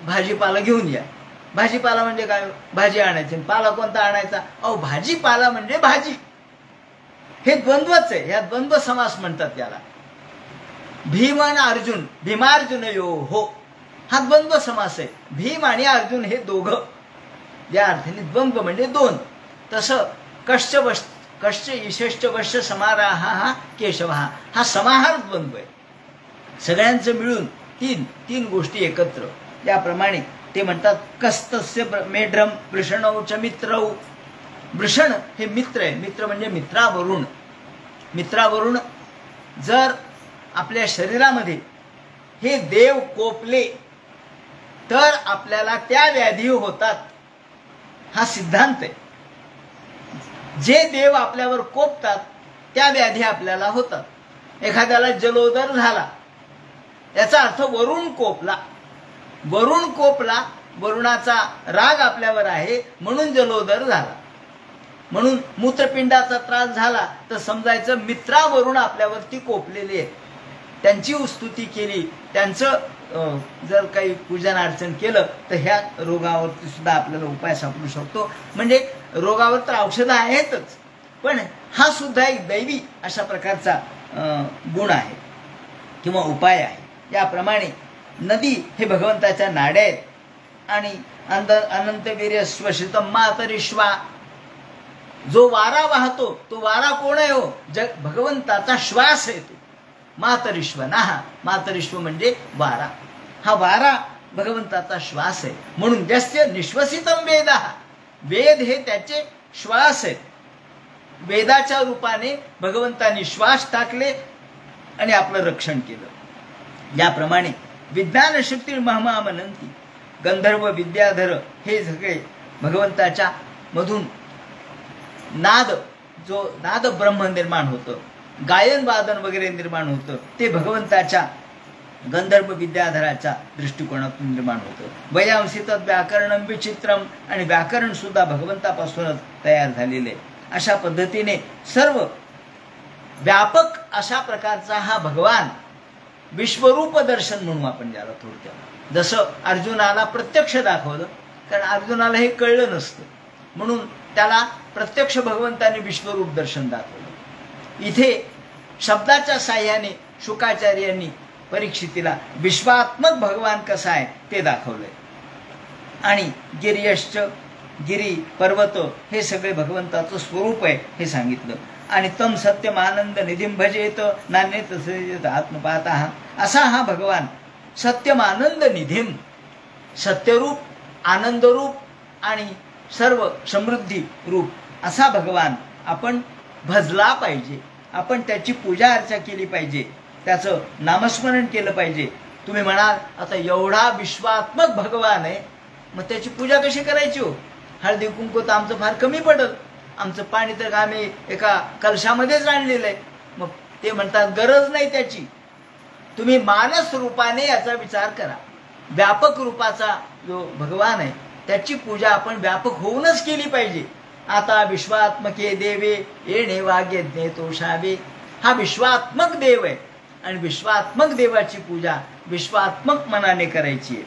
भाजीपाला घेऊन या. भाजीपाला म्हणजे काय, भाजी आणायची. पाला कोणता आणायचा, अहो भाजीपाला म्हणजे भाजी. हे द्वंद्वच आहे, या द्वंद्व समास म्हणतात त्याला. भीम आणि अर्जुन, भीमार्जुन यो हो, हा द्वंद्व समास आहे. भीम आणि अर्जुन हे दोघं, या अर्थाने द्वंद्व म्हणजे दोन. तसं कश्च ईशश्च वश्च समाराह हा केशव, हा समाहार द्वंद्व आहे. सगळ्यांचं मिळून तीन गोष्टी एकत्र. याप्रमाणे ते म्हणतात कस्तस्य मेढ्रम वृषणौ च मित्रौ. वृषण हे मित्र आहे, मित्र म्हणजे मित्रावरून. मित्रावरून जर आपल्या शरीरामध्ये हे देव कोपले तर आपल्याला त्या व्याधी होतात, हा सिद्धांत आहे. जे देव आपल्यावर कोपतात त्या व्याधी आपल्याला होतात. एखाद्याला जलोदर झाला याचा अर्थ वरुण कोपला. वरुण कोपला, वरुणाचा राग आपल्यावर आहे म्हणून जलोदर झाला. म्हणून मूत्रपिंडाचा त्रास झाला तर समजायचं मित्रावरून आपल्यावरती कोपलेले आहेत. त्यांची स्तुती केली, त्यांचं जर काही पूजन अर्चन केलं तर ह्या रोगावरती सुद्धा आपल्याला उपाय सापडू शकतो. म्हणजे रोगावर तर औषधं आहेतच, पण हा सुद्धा एक दैवी अशा प्रकारचा गुण आहे किंवा उपाय आहे. याप्रमाणे नदी हे भगवंताच्या नाड्या आहेत आणि अनंतवीर्य श्वसितम मातरिश्वा. जो वारा वाहतो तो वारा कोण आहे हो, भगवंताचा श्वास आहे तो. मातरिश्व ना, मातरिश्व म्हणजे वारा. हा वारा भगवंताचा श्वास आहे. म्हणून यस्य निश्वसितम वेद, वेद हे त्याचे श्वास आहेत. वेदाच्या रूपाने भगवंतांनी श्वास टाकले आणि आपलं रक्षण केलं. याप्रमाणे विज्ञान शक्ती महमामनंती, गंधर्व विद्याधर हे सगळे भगवंताच्या मधून नाद, जो नाद ब्रह्म निर्माण होतं, गायन वादन वगैरे निर्माण होतं, ते भगवंताच्या गंधर्व विद्याधराच्या दृष्टिकोनातून निर्माण होतं. वयांसी तद व्याकरणम विचित्रम, आणि व्याकरण सुद्धा भगवंतापासूनच तयार झालेले. अशा पद्धतीने सर्व व्यापक अशा प्रकारचा हा भगवान विश्वरूप दर्शन म्हणून आपण ज्याला थोडक्यात, जसं अर्जुनाला प्रत्यक्ष दाखवलं, कारण अर्जुनाला हे कळलं नसतं म्हणून त्याला प्रत्यक्ष भगवंताने विश्वरूप दर्शन दाखवलं. इथे शब्दाच्या साह्याने शुकाचार्यांनी परीक्षितीला विश्वात्मक भगवान कसा आहे ते दाखवलंय. आणि गिर्यश्च, गिरी पर्वत हे सगळे भगवंताचं स्वरूप आहे हे सांगितलं. आणि तम सत्यम आनंद निधिम भजेत नान्य तसेत आत्मपाता, असा हा भगवान सत्यम आनंद निधिम, सत्यरूप, आनंदरूप आणि सर्व समृद्धी रूप असा भगवान आपण भजला पाहिजे. आपण त्याची पूजा अर्चा केली पाहिजे, त्याचं नामस्मरण केलं पाहिजे. तुम्ही म्हणाल आता एवढा विश्वात्मक भगवान आहे, मग त्याची पूजा कशी करायची हो? हळदी कुंकू तर आमचं फार कमी पडत, आमचं पाणी तर आम्ही एका कलशामध्येच आणलेलं आहे. मग ते म्हणतात गरज नाही त्याची. तुम्ही मानस रूपाने याचा विचार करा. व्यापक रूपाचा जो भगवान आहे त्याची पूजा आपण व्यापक होऊनच केली पाहिजे. आता विश्वात्मके देवे येणे वाग्यज्ञे तोषावे. हा विश्वात्मक देव आहे आणि विश्वात्मक देवाची पूजा विश्वात्मक मनाने करायची आहे.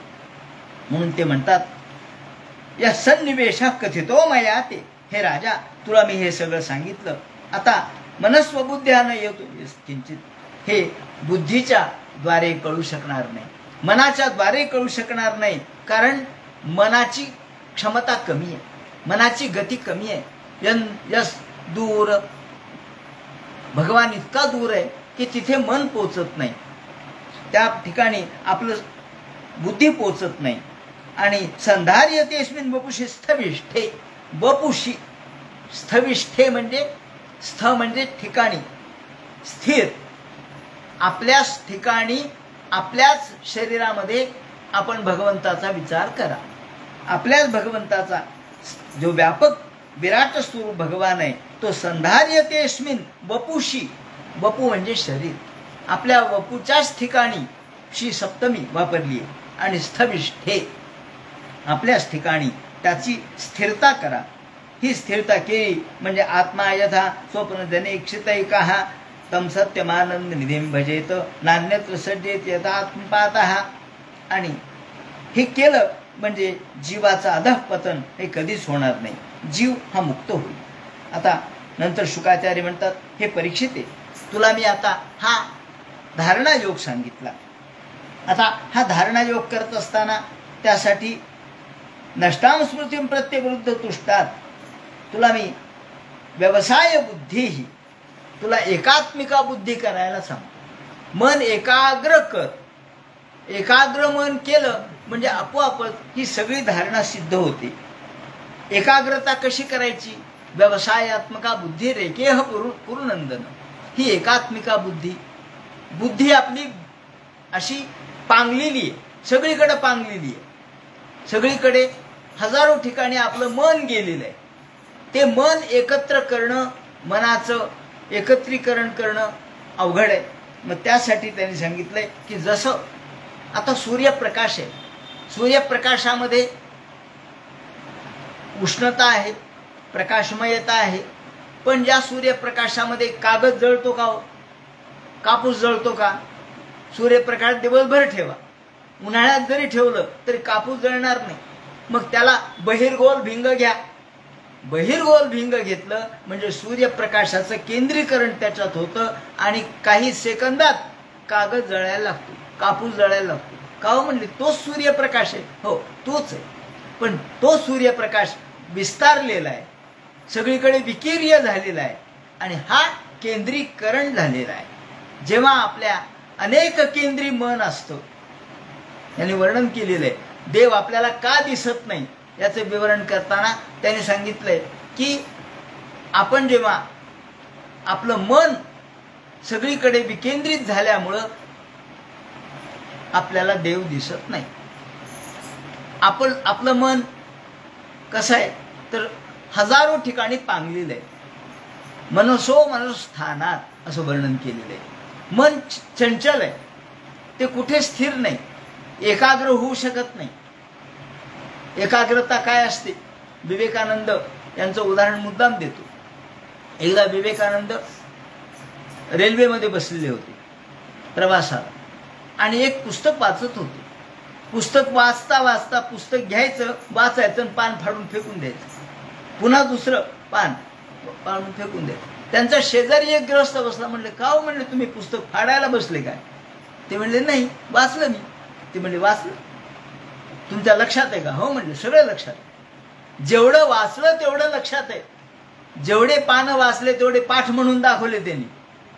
म्हणून ते म्हणतात या सन्निवेशा कथितो मया ते. हे राजा, तुला मी हे सगळं सांगितलं. आता मनस्वबुद्ध्यानं येतो किंचित. हे बुद्धीच्या द्वारे कळू शकणार नाही, मनाच्या द्वारे कळू शकणार नाही. कारण मनाची क्षमता कमी आहे, मनाची गती कमी आहे. यस दूर, भगवान इतका दूर आहे की तिथे मन पोचत नाही, त्या ठिकाणी आपलं बुद्धी पोचत नाही. आणि संधार्यतेस्मिन् वपुषी स्थविष्ठे. वपुषी स्थविष्ठे म्हणजे स्थ म्हणजे ठिकाणी, स्थिर. आपल्याच ठिकाणी आपल्याच शरीरामध्ये आपण भगवंताचा विचार करा. आपल्याच भगवंताचा जो व्यापक विराट स्वरूप भगवान आहे तो संधार्यतेस्मिन् वपुषी. वपू म्हणजे शरीर. आपल्या वपूच्याच ठिकाणी शी सप्तमी वापरली आहे. आणि स्थविष्ठे आपल्याच ठिकाणी त्याची स्थिरता करा. ही स्थिरता केली म्हणजे आत्मा यथा स्वप्न जनेक्षितैकः तम सत्यमानंद निधिं भजेत नान्यत्र सज्जेत यथात्मपातः. आणि हे केलं म्हणजे जीवाचं अधःपतन हे कधीच होणार नाही, जीव हा मुक्त होईल. आता नंतर शुकाचार्य म्हणतात हे परीक्षिते, तुला मी आता हा धारणा योग सांगितला. आता हा धारणा योग करत असताना त्यासाठी नष्टाम स्मृतीं प्रत्यविरुद्ध तुष्टात तुला मी व्यवसाय बुद्धी ही, तुला एकात्मिका बुद्धी करायला सांग. मन एकाग्र कर. एकाग्र मन केलं म्हणजे आपोआपच ही सगळी धारणा सिद्ध होते. एकाग्रता कशी करायची? व्यवसायात्मका बुद्धी रेकेह कुरुनंदन. ही एकात्मिका बुद्धी, बुद्धी आपली अशी पांगलेली आहे, सगळीकडे पांगलेली आहे. सगळीकडे हजारो ठिकाणी आपलं मन गेलेलं आहे. ते मन एकत्र करणं, मनाचं एकत्रीकरण करणं अवघड आहे. मग त्यासाठी त्यांनी सांगितलंय की जसं आता सूर्यप्रकाश आहे, सूर्यप्रकाशामध्ये उष्णता आहे, प्रकाशमयता आहे. पण या सूर्यप्रकाशामध्ये कागद जळतो का हो? कापूस जळतो का? सूर्यप्रकाश दिवसभर ठेवा, उन्हाळ्यात जरी ठेवलं तरी कापूस जळणार नाही. मग त्याला बहिर्गोल भिंग घ्या. बहिर्गोल भिंग घेतलं म्हणजे सूर्यप्रकाशाचं केंद्रीकरण त्याच्यात होतं आणि काही सेकंदात कागद जळायला लागतो, कापूस जळायला लागतो. का हो म्हणले? तोच सूर्यप्रकाश आहे. हो, तोच आहे. पण तो सूर्यप्रकाश विस्तारलेला आहे, सगळीकडे विकिर्य झालेला आहे आणि हा केंद्रीकरण झालेला आहे. जेव्हा आपल्या अनेक केंद्री मन असतं, यांनी वर्णन केलेलं आहे. देव आपल्याला का दिसत नाही याचं विवरण करताना त्यांनी सांगितलंय की आपण जेव्हा आपलं मन सगळीकडे विकेंद्रित झाल्यामुळं आपल्याला देव दिसत नाही. आपलं मन कसं आहे तर हजारो ठिकाणी पांगलेलं आहे. मनसो मनस्थानात असं वर्णन केलेलं आहे. मन चंचल आहे, ते कुठे स्थिर नाही, एकाग्र होऊ शकत नाही. एकाग्रता काय असते? विवेकानंद यांचं उदाहरण मुद्दाम देतो. एकदा विवेकानंद रेल्वेमध्ये बसलेले होते प्रवासाला आणि एक पुस्तक वाचत होते. पुस्तक वाचता वाचता पुस्तक घ्यायचं, वाचायचं आणि पान फाडून फेकून द्यायचं. पुन्हा दुसरं पान फाडून फेकून द्यायचं. त्यांचा शेजारी एक ग्रस्त बसला. म्हणले का हो? म्हणले तुम्ही पुस्तक फाडायला बसले काय? ते म्हणले नाही, वाचलं मी. ते म्हणले वाचलं? तुमच्या लक्षात आहे का? हो म्हणले सगळं लक्षात आहे. जेवढं वाचलं तेवढं लक्षात आहे. जेवढे पानं वाचले तेवढे पाठ म्हणून दाखवले त्यांनी.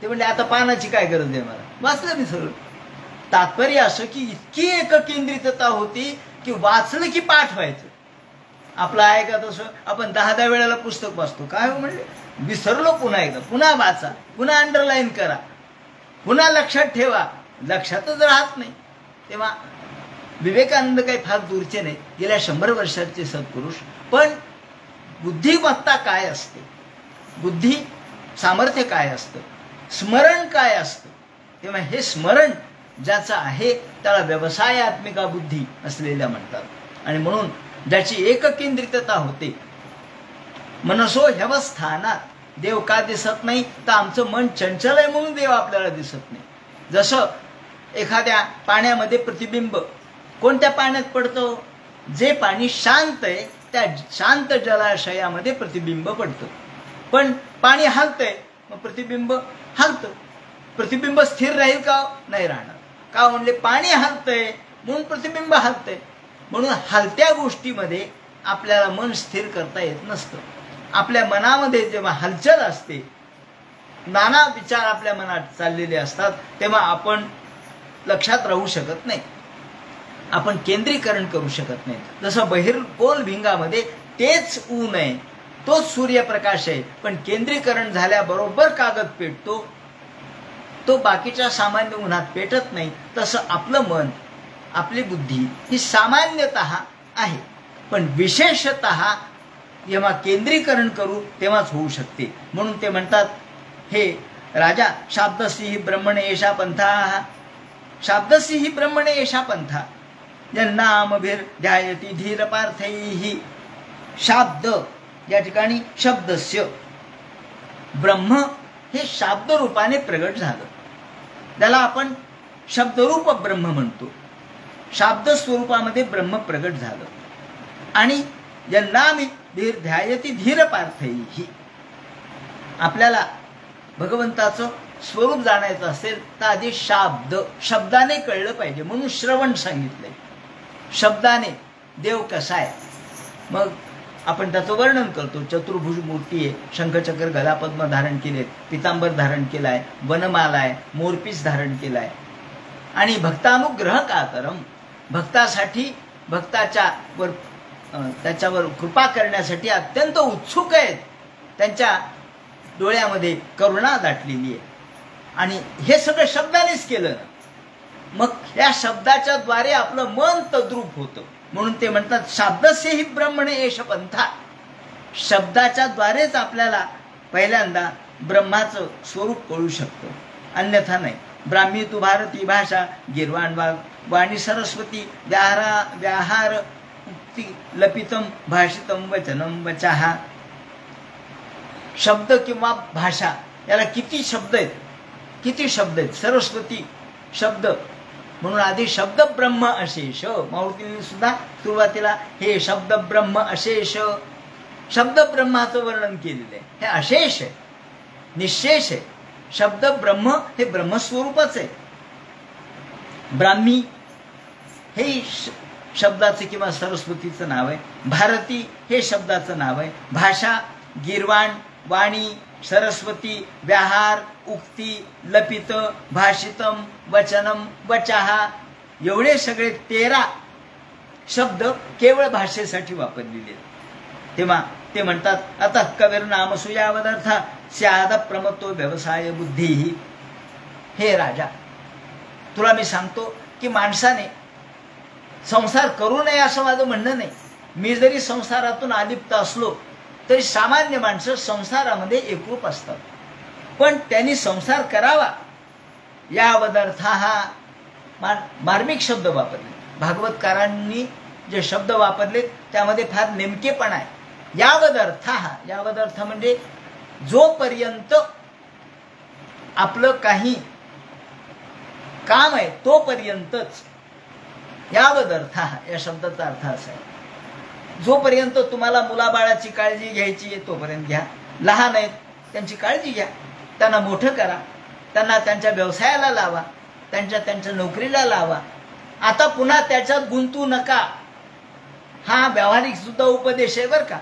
ते म्हणले आता पानाची काय गरज आहे मला, वाचलं मी सगळं. तात्पर्य असं की इतकी एककेंद्रितता होती की वाचलं की पाठ व्हायचं. आपलं आहे का तसं? आपण 10 वेळेला पुस्तक वाचतो, काय हो म्हणले विसरलो, पुन्हा एकदा पुन्हा वाचा, पुन्हा अंडरलाईन करा, पुन्हा लक्षात ठेवा, लक्षातच राहत नाही. तेव्हा विवेकानंद काही फार दूरचे नाही, गेल्या 100 वर्षाचे सत्पुरुष. पण बुद्धिमत्ता काय असते, बुद्धी सामर्थ्य काय असतं, स्मरण काय असतं, तेव्हा हे स्मरण ज्याचं आहे त्याला व्यवसायात्मिका बुद्धी असलेल्या म्हणतात. आणि म्हणून ज्याची एककेंद्रितता होते, मनसो ह्यवस्थानात, देव का दिसत नाही तर आमचं मन चंचल आहे म्हणून देव आपल्याला दिसत नाही. जसं एखाद्या पाण्यामध्ये प्रतिबिंब कोणत्या पाण्यात पडतं, जे पाणी शांत आहे त्या शांत जलाशयामध्ये प्रतिबिंब पडतं. पण पाणी हलतंय मग प्रतिबिंब हलतं. प्रतिबिंब स्थिर राहील का? नाही राहणार. का म्हणले? पाणी हलतंय म्हणून प्रतिबिंब हलतंय. म्हणून हलत्या गोष्टीमध्ये आपल्याला मन स्थिर करता येत नसतं. आपल्या मनामध्ये जेव्हा हलचल असते, नाना विचार आपल्या मनात चाललेले असतात, तेव्हा आपण लक्षात राहू शकत नाही, आपण केंद्रीकरण करू शकत नाही. जसं बहिर्गोल भिंगामध्ये तेच ऊन आहे, तोच सूर्यप्रकाश आहे, पण केंद्रीकरण झाल्याबरोबर कागद पेटतो, तो बाकीच्या सामान्य उन्हात पेटत नाही. तसं आपलं मन, आपली बुद्धी ही सामान्यतः आहे, पण विशेषतः जेव्हा केंद्रीकरण करू तेव्हाच होऊ शकते. म्हणून ते म्हणतात, हे राजा, शाब्दसी ही ब्रह्मणे एषा पंथा, शाब्दसी ही ब्रह्मणे एषा पंथा, जन्नामभिर ध्यायती धीर पार्थैहि. शाब्द या ठिकाणी शब्दस्य, ब्रह्म हे शाब्द रूपाने प्रगट झालं, त्याला आपण शब्दरूप ब्रह्म म्हणतो. शाब्द स्वरूपामध्ये ब्रह्म प्रगट झालं. आणि जन्नामी धीर ध्यायती धीर पार्थैहि, आपल्याला भगवंताचं स्वरूप जाणायचं असेल तर आधी शब्दाने कळलं पाहिजे. म्हणून श्रवण सांगितलंय, शब्दाने देव कसा आहे. मग आपण त्याचं वर्णन करतो. चतुर्भुज मूर्ती आहे, शंखचक्र गदापद्म धारण केले, पितांबर धारण केलाय, वनमाला आहे, मोरपीस धारण केलाय. आणि भक्तानुग्रह कातरम, भक्तासाठी, भक्ताच्या वर त्याच्यावर कृपा करण्यासाठी अत्यंत उत्सुक आहेत, त्यांच्या डोळ्यामध्ये करुणा दाटलेली आहे. आणि हे सगळं शब्दानेच केलं. मग या शब्दाच्या द्वारे आपलं मन तद्रूप होतं. म्हणून ते म्हणतात, शाब्दस्य हि ब्रह्मणे एष पंथा, शब्दाच्या द्वारेच आपल्याला पहिल्यांदा ब्रह्माचं स्वरूप कळू शकतं, अन्यथा नाही. ब्राह्मी तू भारती भाषा, गिरवाण वाणी सरस्वती, व्याहार उक्ती लपितम भाषितम वचनम वचः. शब्द किंवा भाषा याला किती शब्द आहेत, किती शब्द आहेत. सरस्वती शब्द, म्हणून आधी शब्द ब्रह्म अशेष, माऊलींनी सुद्धा सुरुवातीला हे शब्द ब्रह्म अशेष, शब्द ब्रह्माचं वर्णन केलेलं आहे. हे अशेष आहे, निशेष आहे. शब्द ब्रह्म हे ब्रह्मस्वरूपच आहे. ब्राह्मी हे शब्दाचं किंवा सरस्वतीचं नाव आहे. भारती हे शब्दाचं नाव आहे. भाषा, गिरवाण, वाणी, सरस्वती, व्याहार, उक्ती, लपित, भाषितम, वचनम, वचः, एवढे सगळे 13 शब्द केवळ भाषेसाठी वापरलेले आहेत. तेव्हा ते म्हणतात, आता कवीर नाम सुयावदर्थ स्याद प्रमतो व्यवसाय बुद्धी. हे राजा, तुला मी सांगतो की माणसाने संसार करू नये असं माझं म्हणणं नाही. मी जरी संसारातून अलिप्त असलो तरी सामान्य माणसं संसारामध्ये एकरूप असतात. पण त्यांनी संसार करावा यावदर्थ हा मार्मिक शब्द वापरले. भागवतकारांनी जे शब्द वापरले त्यामध्ये फार नेमकेपणा आहे. यावदर्थ हा, यावदर्थ म्हणजे जोपर्यंत आपलं काही काम आहे तोपर्यंतच. यावदर्थ या शब्दाचा अर्थ असा आहे, जोपर्यंत तुम्हाला मुलाबाळाची काळजी घ्यायची आहे तोपर्यंत घ्या. लहान आहेत त्यांची काळजी घ्या, त्यांना मोठं करा, त्यांना त्यांच्या व्यवसायाला लावा, त्यांच्या नोकरीला लावा. आता पुन्हा त्याच्यात गुंतू नका. हा व्यावहारिक सुद्धा उपदेश आहे बरं का.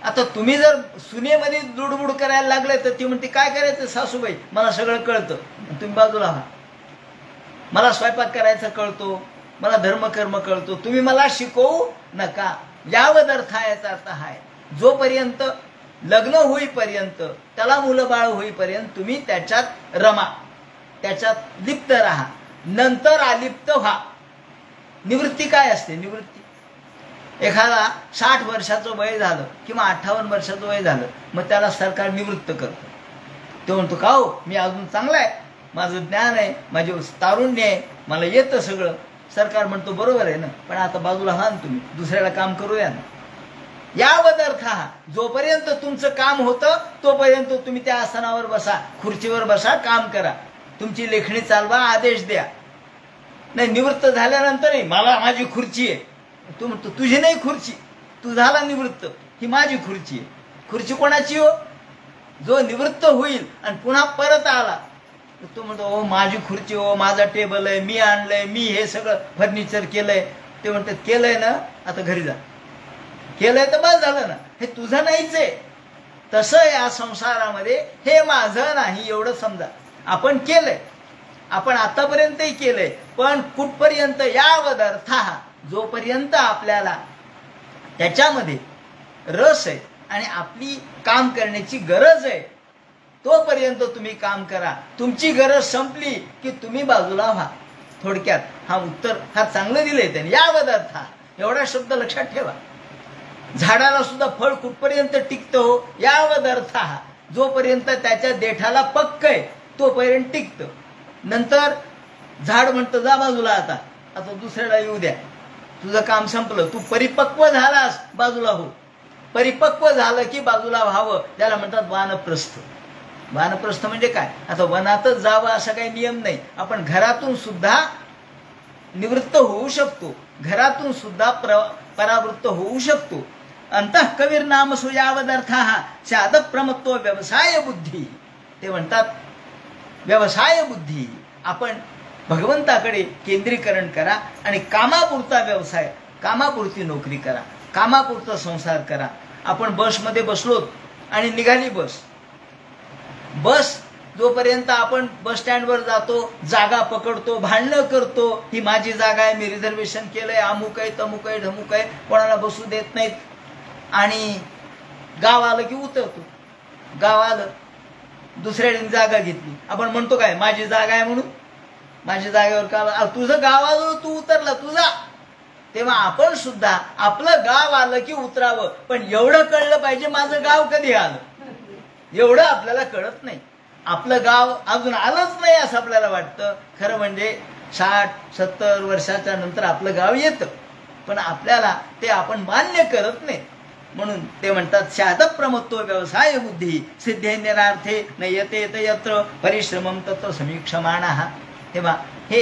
आता तुम्ही जर सुनेमध्ये लुडबुड करायला लागले तर ती म्हणते, काय करायचं सासूबाई, मला सगळं कळतं, तुम्ही बाजूला व्हा. मला स्वयंपाक करायचा कळतो, मला धर्म कर्म कळतो, तुम्ही मला शिकवू नका. यावद अर्थ आहे, याचा अर्थ आहे जोपर्यंत लग्न होईपर्यंत, त्याला मुलं बाळ होईपर्यंत तुम्ही त्याच्यात रमा, त्याच्यात लिप्त राहा, नंतर अलिप्त व्हा. निवृत्ती काय असते? निवृत्ती, एखादा 60 वर्षाचं वय झालं किंवा 58 वर्षाचं वय झालं, मग त्याला सरकार निवृत्त करतं. तो म्हणतो का हो, मी अजून चांगला आहे, माझं ज्ञान आहे, माझे तारुण्य आहे, मला येतं सगळं. सरकार म्हणतो बरोबर आहे ना, पण आता बाजूला व्हा ना, तुम्ही दुसऱ्याला काम करूया ना. यावद अर्थ हा, जोपर्यंत तुमचं काम होतं तोपर्यंत तुम्ही त्या आसनावर बसा, खुर्चीवर बसा, काम करा, तुमची लेखणी चालवा, आदेश द्या. नाही, निवृत्त झाल्यानंतरही मला माझी खुर्ची आहे, तू म्हणतो तुझी नाही खुर्ची, तू झाला निवृत्त, ही माझी खुर्ची आहे. खुर्ची कोणाची हो? जो निवृत्त होईल आणि पुन्हा परत आला, तो म्हणतो हो माझी खुर्ची हो, माझा टेबल आहे, मी आणलंय, मी हे सगळं फर्निचर केलंय. ते म्हणतात केलंय ना, आता घरी जा. केलंय तर बस झालं ना, हे तुझं नाहीच आहे. तसं या संसारामध्ये हे माझं नाही एवढं समजा. आपण केलंय, आपण आतापर्यंतही केलंय, पण कुठपर्यंत? यावद अर्थ हा, जोपर्यंत आपल्याला त्याच्यामध्ये रस आहे आणि आपली काम करण्याची गरज आहे तोपर्यंत तुम्ही काम करा. तुमची गरज संपली की तुम्ही बाजूला व्हा. थोडक्यात हा उत्तर फार चांगलं दिलंय त्याने. यावद अर्थ हा, एवढा शब्द लक्षात ठेवा. झाडाला सुद्धा फळ कुठपर्यंत टिकतं हो? यावद अर्थ हा, जोपर्यंत त्याच्या देठाला पक्क आहे तोपर्यंत टिकतं. नंतर झाड म्हणतं जा बाजूला, आता दुसऱ्याला येऊ द्या, तुझं काम संपलं, तू परिपक्व झालास, बाजूला हो. परिपक्व झालं की बाजूला व्हावं, त्याला म्हणतात वानप्रस्थ. वानप्रस्थ म्हणजे काय? आता वनातच जावं असा काही नियम नाही. आपण घरातून सुद्धा निवृत्त होऊ शकतो, घरातून सुद्धा परावृत्त होऊ शकतो. अंतः कवीर नाम सुयावद अर्थ हा, शाद प्रमत्व व्यवसाय बुद्धी. ते म्हणतात व्यवसाय बुद्धी, आपण भगवंताकडे केंद्रीकरण करा आणि कामापुरता व्यवसाय, कामापुरती नोकरी करा, कामापुरता संसार करा. आपण बसमध्ये बसलोत आणि निघाली बस, जोपर्यंत आपण बस स्टँडवर जातो, जागा पकडतो, भांडणं करतो, ही माझी जागा आहे, मी रिझर्वेशन केलंय, अमुक आहे, तमुक आहे, ढमुक आहे, कोणाला बसू देत नाहीत. आणि गाव आलं की उतरतो, गाव आलं दुसऱ्याने जागा घेतली, आपण म्हणतो काय माझी जागा आहे म्हणून, माझ्या जागेवर का? तुझं गाव आलं तू उतरला, तुझा. तेव्हा आपण सुद्धा आपलं गाव आलं की उतरावं, पण एवढं कळलं पाहिजे माझं गाव कधी आलं, एवढं आपल्याला कळत नाही. आपलं गाव अजून आलंच नाही असं आपल्याला वाटतं. खरं म्हणजे 60-70 वर्षाच्या नंतर आपलं गाव येतं, पण आपल्याला ते आपण मान्य करत नाही. म्हणून ते म्हणतात शाद प्रमत्व व्यवसाय बुद्धी सिद्धेंद्रार्थे न येते यत्र परिश्रमम तत्र समीक्षमाणः. तेव्हा हे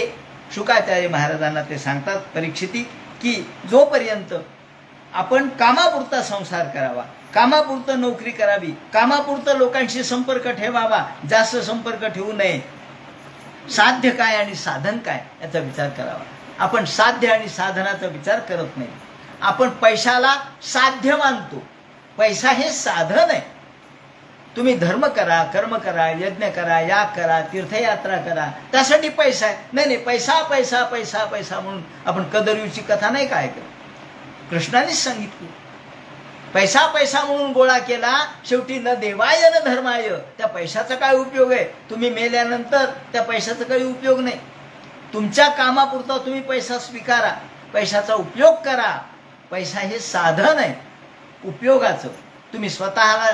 शुकाचार्य महाराजांना ते सांगतात परीक्षिती, की जोपर्यंत आपण कामापुरता संसार करावा, कामापुरतं नोकरी करावी, कामापुरतं लोकांशी संपर्क ठेवावा, जास्त संपर्क ठेवू नये. साध्य काय आणि साधन काय याचा विचार करावा. आपण साध्य आणि साधनाचा विचार करत नाही. आपण पैशाला साध्य मानतो, पैसा हे साधन आहे. तुम्ही धर्म करा, कर्म करा, यज्ञ करा, याग करा, तीर्थयात्रा करा, त्यासाठी पैसा आहे. नाही, पैसा पैसा पैसा पैसा म्हणून आपण कदरयूची कथा नाही काय करत. कृष्णानेच सांगितली, पैसा पैसा म्हणून गोळा केला, शेवटी न देवाय न धर्माय. त्या पैशाचा काय उपयोग आहे? तुम्ही मेल्यानंतर त्या पैशाचा काही उपयोग नाही. तुमच्या कामापुरता तुम्ही पैसा स्वीकारा, पैशाचा उपयोग करा. पैसा हे साधन आहे उपयोगाचं. तुम्ही स्वतःला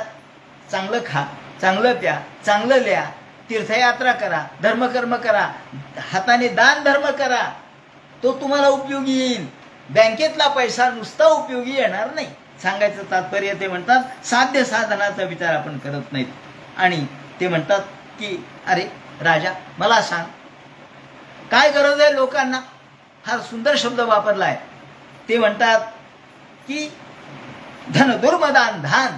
चांगलं खा, चांगलं प्या, चांगलं लिहा, तीर्थयात्रा करा, धर्मकर्म करा, हाताने दान धर्म करा, तो तुम्हाला उपयोगी येईल. बँकेतला पैसा नुसता उपयोगी येणार नाही. सांगायचं तात्पर्य ते म्हणतात साध्य साधनाचा विचार आपण करत नाहीत. आणि ते म्हणतात की अरे राजा मला सांग काय गरज आहे लोकांना. फार सुंदर शब्द वापरला आहे. ते म्हणतात की धन दुर्मदान धान.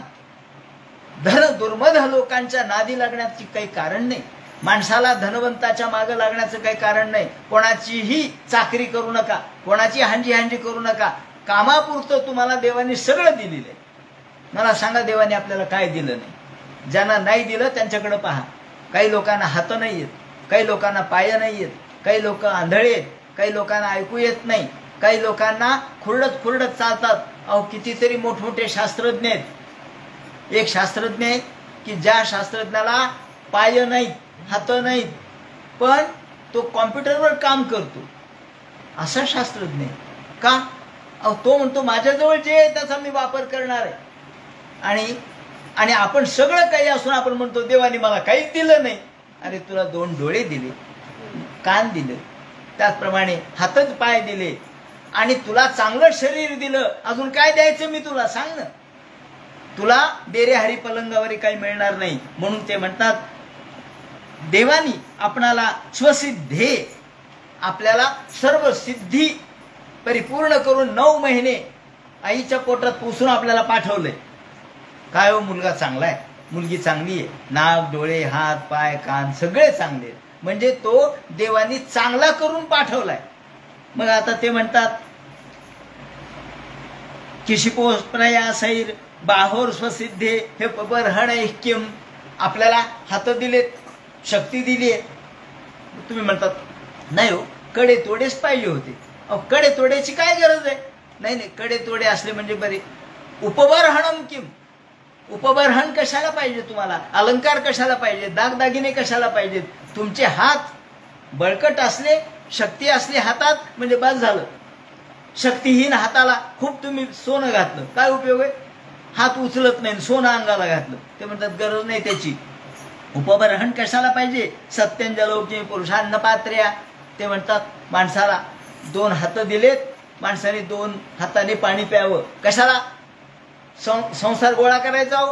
धन दुर्मध लोकांच्या नादी लागण्याची काही कारण नाही. माणसाला धनवंताच्या मागे लागण्याचं काही कारण नाही. कोणाचीही चाकरी करू नका, कोणाची हांजी करू नका. कामापुरतं तुम्हाला देवाने सगळं दिलेलं आहे. मला सांगा देवाने आपल्याला काय दिलं नाही? ज्यांना नाही दिलं त्यांच्याकडे पहा. काही लोकांना हात नाही येत, काही लोकांना पाय नाही येत, काही लोक आंधळे आहेत, काही लोकांना ऐकू येत नाही, काही लोकांना खुरडत चालतात. अहो कितीतरी मोठमोठे शास्त्रज्ञ आहेत. एक शास्त्रज्ञ आहे की ज्या शास्त्रज्ञाला पाय नाहीत, हात नाहीत, पण तो कॉम्प्युटरवर काम करतो. असा शास्त्रज्ञ आहे का? अहो तो म्हणतो माझ्याजवळ जे आहे त्याचा मी वापर करणार आहे. आणि आपण सगळं काही असून आपण म्हणतो देवाने मला काहीच दिलं नाही. अरे तुला 2 डोळे दिले, कान दिले, त्याचप्रमाणे हातच पाय दिले, आणि तुला चांगलं शरीर दिलं. अजून काय द्यायचं मी तुला? सांग ना. तुला बेरे हरी पलंगावरी काही मिळणार नाही. म्हणून ते म्हणतात देवानी आपणाला स्वसिद्धे, आपल्याला सर्व सिद्धी परिपूर्ण करून 9 महिने आईच्या पोटात पुसून आपल्याला पाठवलंय. काय हो, मुलगा चांगला आहे, मुलगी चांगली आहे, नाक, डोळे, हात, पाय, कान सगळे चांगले आहेत. म्हणजे तो देवानी चांगला करून पाठवलाय. मग आता ते म्हणतात किशिपोस प्रयासैर बाहोर स्वसिद्धे हे बरहण ऐक्यम. आपल्याला हात दिलेत, शक्ती दिली आहे. तुम्ही म्हणतात नाही हो, कडे तोडेच पाहिजे होते. अहो कडे तोड्याची काय गरज आहे? नाही, कडे तोडे असले म्हणजे बरे. उपबरहणम किम, उपबरहण कशाला पाहिजे तुम्हाला? अलंकार कशाला पाहिजे? दागदागिने कशाला पाहिजेत? तुमचे हात बळकट असले, शक्ती असली हातात म्हणजे बस झालं. शक्तीहीन हाताला खूप तुम्ही सोनं घातलं, काय उपयोग आहे? हात उचलत नाही, सोनं अंगाला घातलं. ते म्हणतात गरज नाही त्याची. उपबरहण कशाला पाहिजे? सत्यंजलोकी पुरुषान्न पात्र्या. ते म्हणतात माणसाला 2 हात दिलेत, माणसाने 2 हाताने पाणी प्यावं. कशाला? संसार गोळा करायचा हो.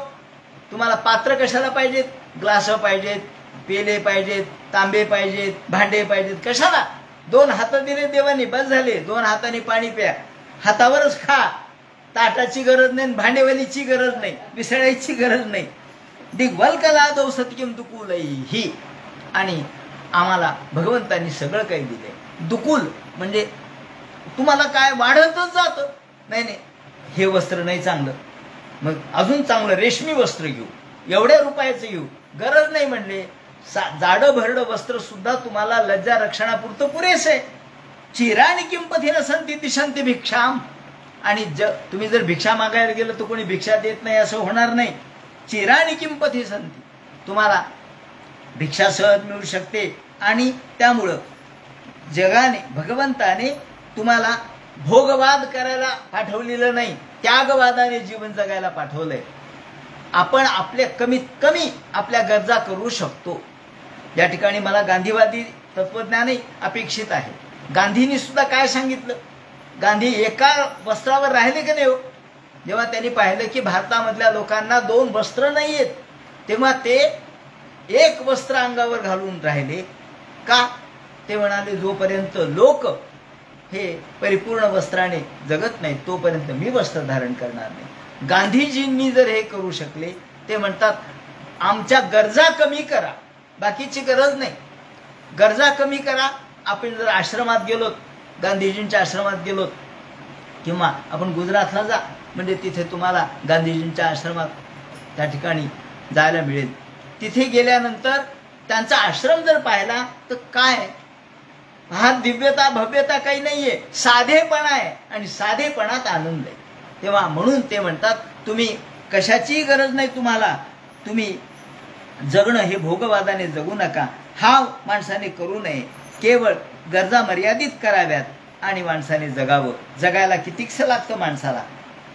तुम्हाला पात्र कशाला पाहिजेत? ग्लास पाहिजेत, पेले पाहिजेत, तांबे पाहिजेत, भांडे पाहिजेत. कशाला? 2 हात दिले देवानी, बस झाले. 2 हाताने पाणी प्या, हातावरच खा. ताटाची गरज नाही, भांडेवलीची गरज नाही, विसळायची गरज नाही. दिग्वल कला दौसतकिम दुकुलही ही. आणि आम्हाला भगवंतांनी सगळं काही दिलंय. दुकुल म्हणजे तुम्हाला काय वाढतच जातं. नाही, हे वस्त्र नाही चांगलं, मग अजून चांगलं रेशमी वस्त्र घेऊ, एवढ्या रुपयाचं घेऊ. गरज नाही म्हणले. जाडं भरडं वस्त्र सुद्धा तुम्हाला लज्जा रक्षणापुरतं पुरेसे. चिराणी किंपती नसंती दिशंती भिक्षाम. आणि तुम्ही जर भिक्षा मागायला गेलं तर कोणी भिक्षा देत नाही असं होणार नाही. चिराणी किंपती संती, तुम्हाला भिक्षा सहज मिळू शकते. आणि त्यामुळं जगाने, भगवंताने तुम्हाला भोगवाद करायला पाठवलेलं नाही, त्यागवादाने जीवन जगायला पाठवलंय. आपण आपल्या कमीत कमी आपल्या गरजा करू शकतो. या ठिकाणी मला गांधीवादी तत्वज्ञानही अपेक्षित आहे. गांधींनी सुद्धा काय सांगितलं? गांधी एका वस्त्रावर राहिले की नाही हो? जेव्हा त्यांनी पाहिलं की भारतामधल्या लोकांना 2 वस्त्र नाही आहेत, तेव्हा ते 1 वस्त्र अंगावर घालून राहिले. का? ते म्हणाले जोपर्यंत लोक हे परिपूर्ण वस्त्राने जगत नाही तोपर्यंत मी वस्त्र धारण करणार नाही. गांधीजींनी जर हे करू शकले, ते म्हणतात आमच्या गरजा कमी करा, बाकीची गरज नाही. गरजा कमी करा. आपण जर आश्रमात गेलोत, गांधीजींच्या आश्रमात गेलोत, किंवा आपण गुजरातला जा, म्हणजे तिथे तुम्हाला गांधीजींच्या आश्रमात त्या ठिकाणी जायला मिळेल. तिथे गेल्यानंतर त्यांचा आश्रम जर पाहिला तर काय, हा दिव्यता भव्यता काही नाहीये, साधेपणा आहे. आणि साधेपणात आनंद आहे. तेव्हा म्हणून ते म्हणतात तुम्ही कशाचीही गरज नाही तुम्हाला, तुम्ही जगणं हे भोगवादाने जगू नका. हा माणसाने करू नये. केवळ गरजा मर्यादित कराव्यात आणि माणसाने जगावं. जगायला कितीकसं लागतं माणसाला.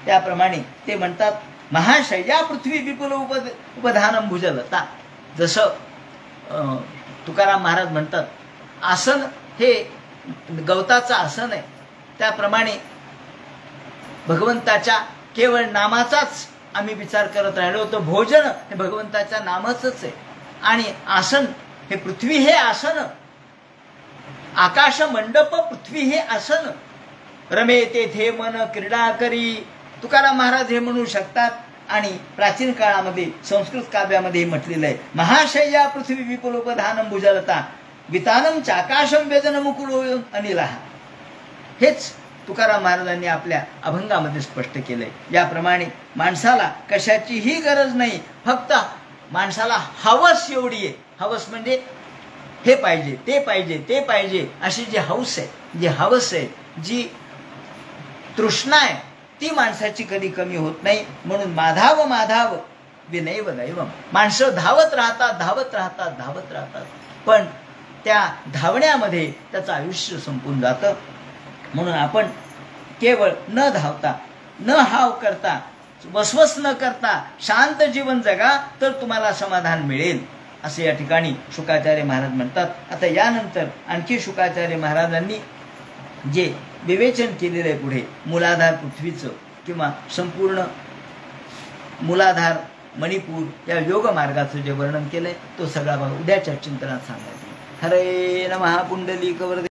त्याप्रमाणे ते म्हणतात महाशय्या पृथ्वी विपुल उपधानम भुजलता. जसं तुकाराम महाराज म्हणतात आसन हे गवताचं आसन आहे, त्याप्रमाणे भगवंताच्या केवळ नामाचाच आम्ही विचार करत राहिलो होतो. भोजन हे भगवंताच्या नामाचंच आहे. आणि आसन हे पृथ्वी हे आसन, आकाश मंडप पृथ्वी हे आसन. रमे तेथे मन क्रीडा करी. तुकाराम महाराज हे म्हणू शकतात. आणि प्राचीन काळामध्ये संस्कृत काव्यामध्ये म्हटलेलं आहे महाशय्या पृथ्वी विपुलोपधानम भुजलता वितानम चाकाशम वेदन मुकुल अनिला. हेच तुकाराम महाराजांनी आपल्या अभंगामध्ये स्पष्ट केलंय. याप्रमाणे माणसाला कशाचीही गरज नाही, फक्त माणसाला हवस एवढी आहे. हवस म्हणजे हे पाहिजे, ते पाहिजे, ते पाहिजे, अशी जी हौस आहे, जी हवस आहे, जी तृष्णा आहे, ती माणसाची कधी कमी होत नाही. म्हणून माधाव माधाव विनैव दैवम. माणसं धावत राहतात, पण त्या धावण्यामध्ये त्याचं आयुष्य संपून जातं. म्हणून आपण केवळ न धावता, न हाव करता, वसवस न करता शांत जीवन जगा, तर तुम्हाला समाधान मिळेल, असे या ठिकाणी शुकाचार्य महाराज म्हणतात. आता यानंतर आणखी शुकाचार्य महाराजांनी जे विवेचन केलेलं आहे पुढे मूलाधार पृथ्वीचं किंवा संपूर्ण मूलाधार मणिपूर या योग मार्गाचं जे वर्णन केलंय तो सगळा भाग उद्याच्या चिंतनात सांगायचं. हरे नमः पुंडलिक वरदे.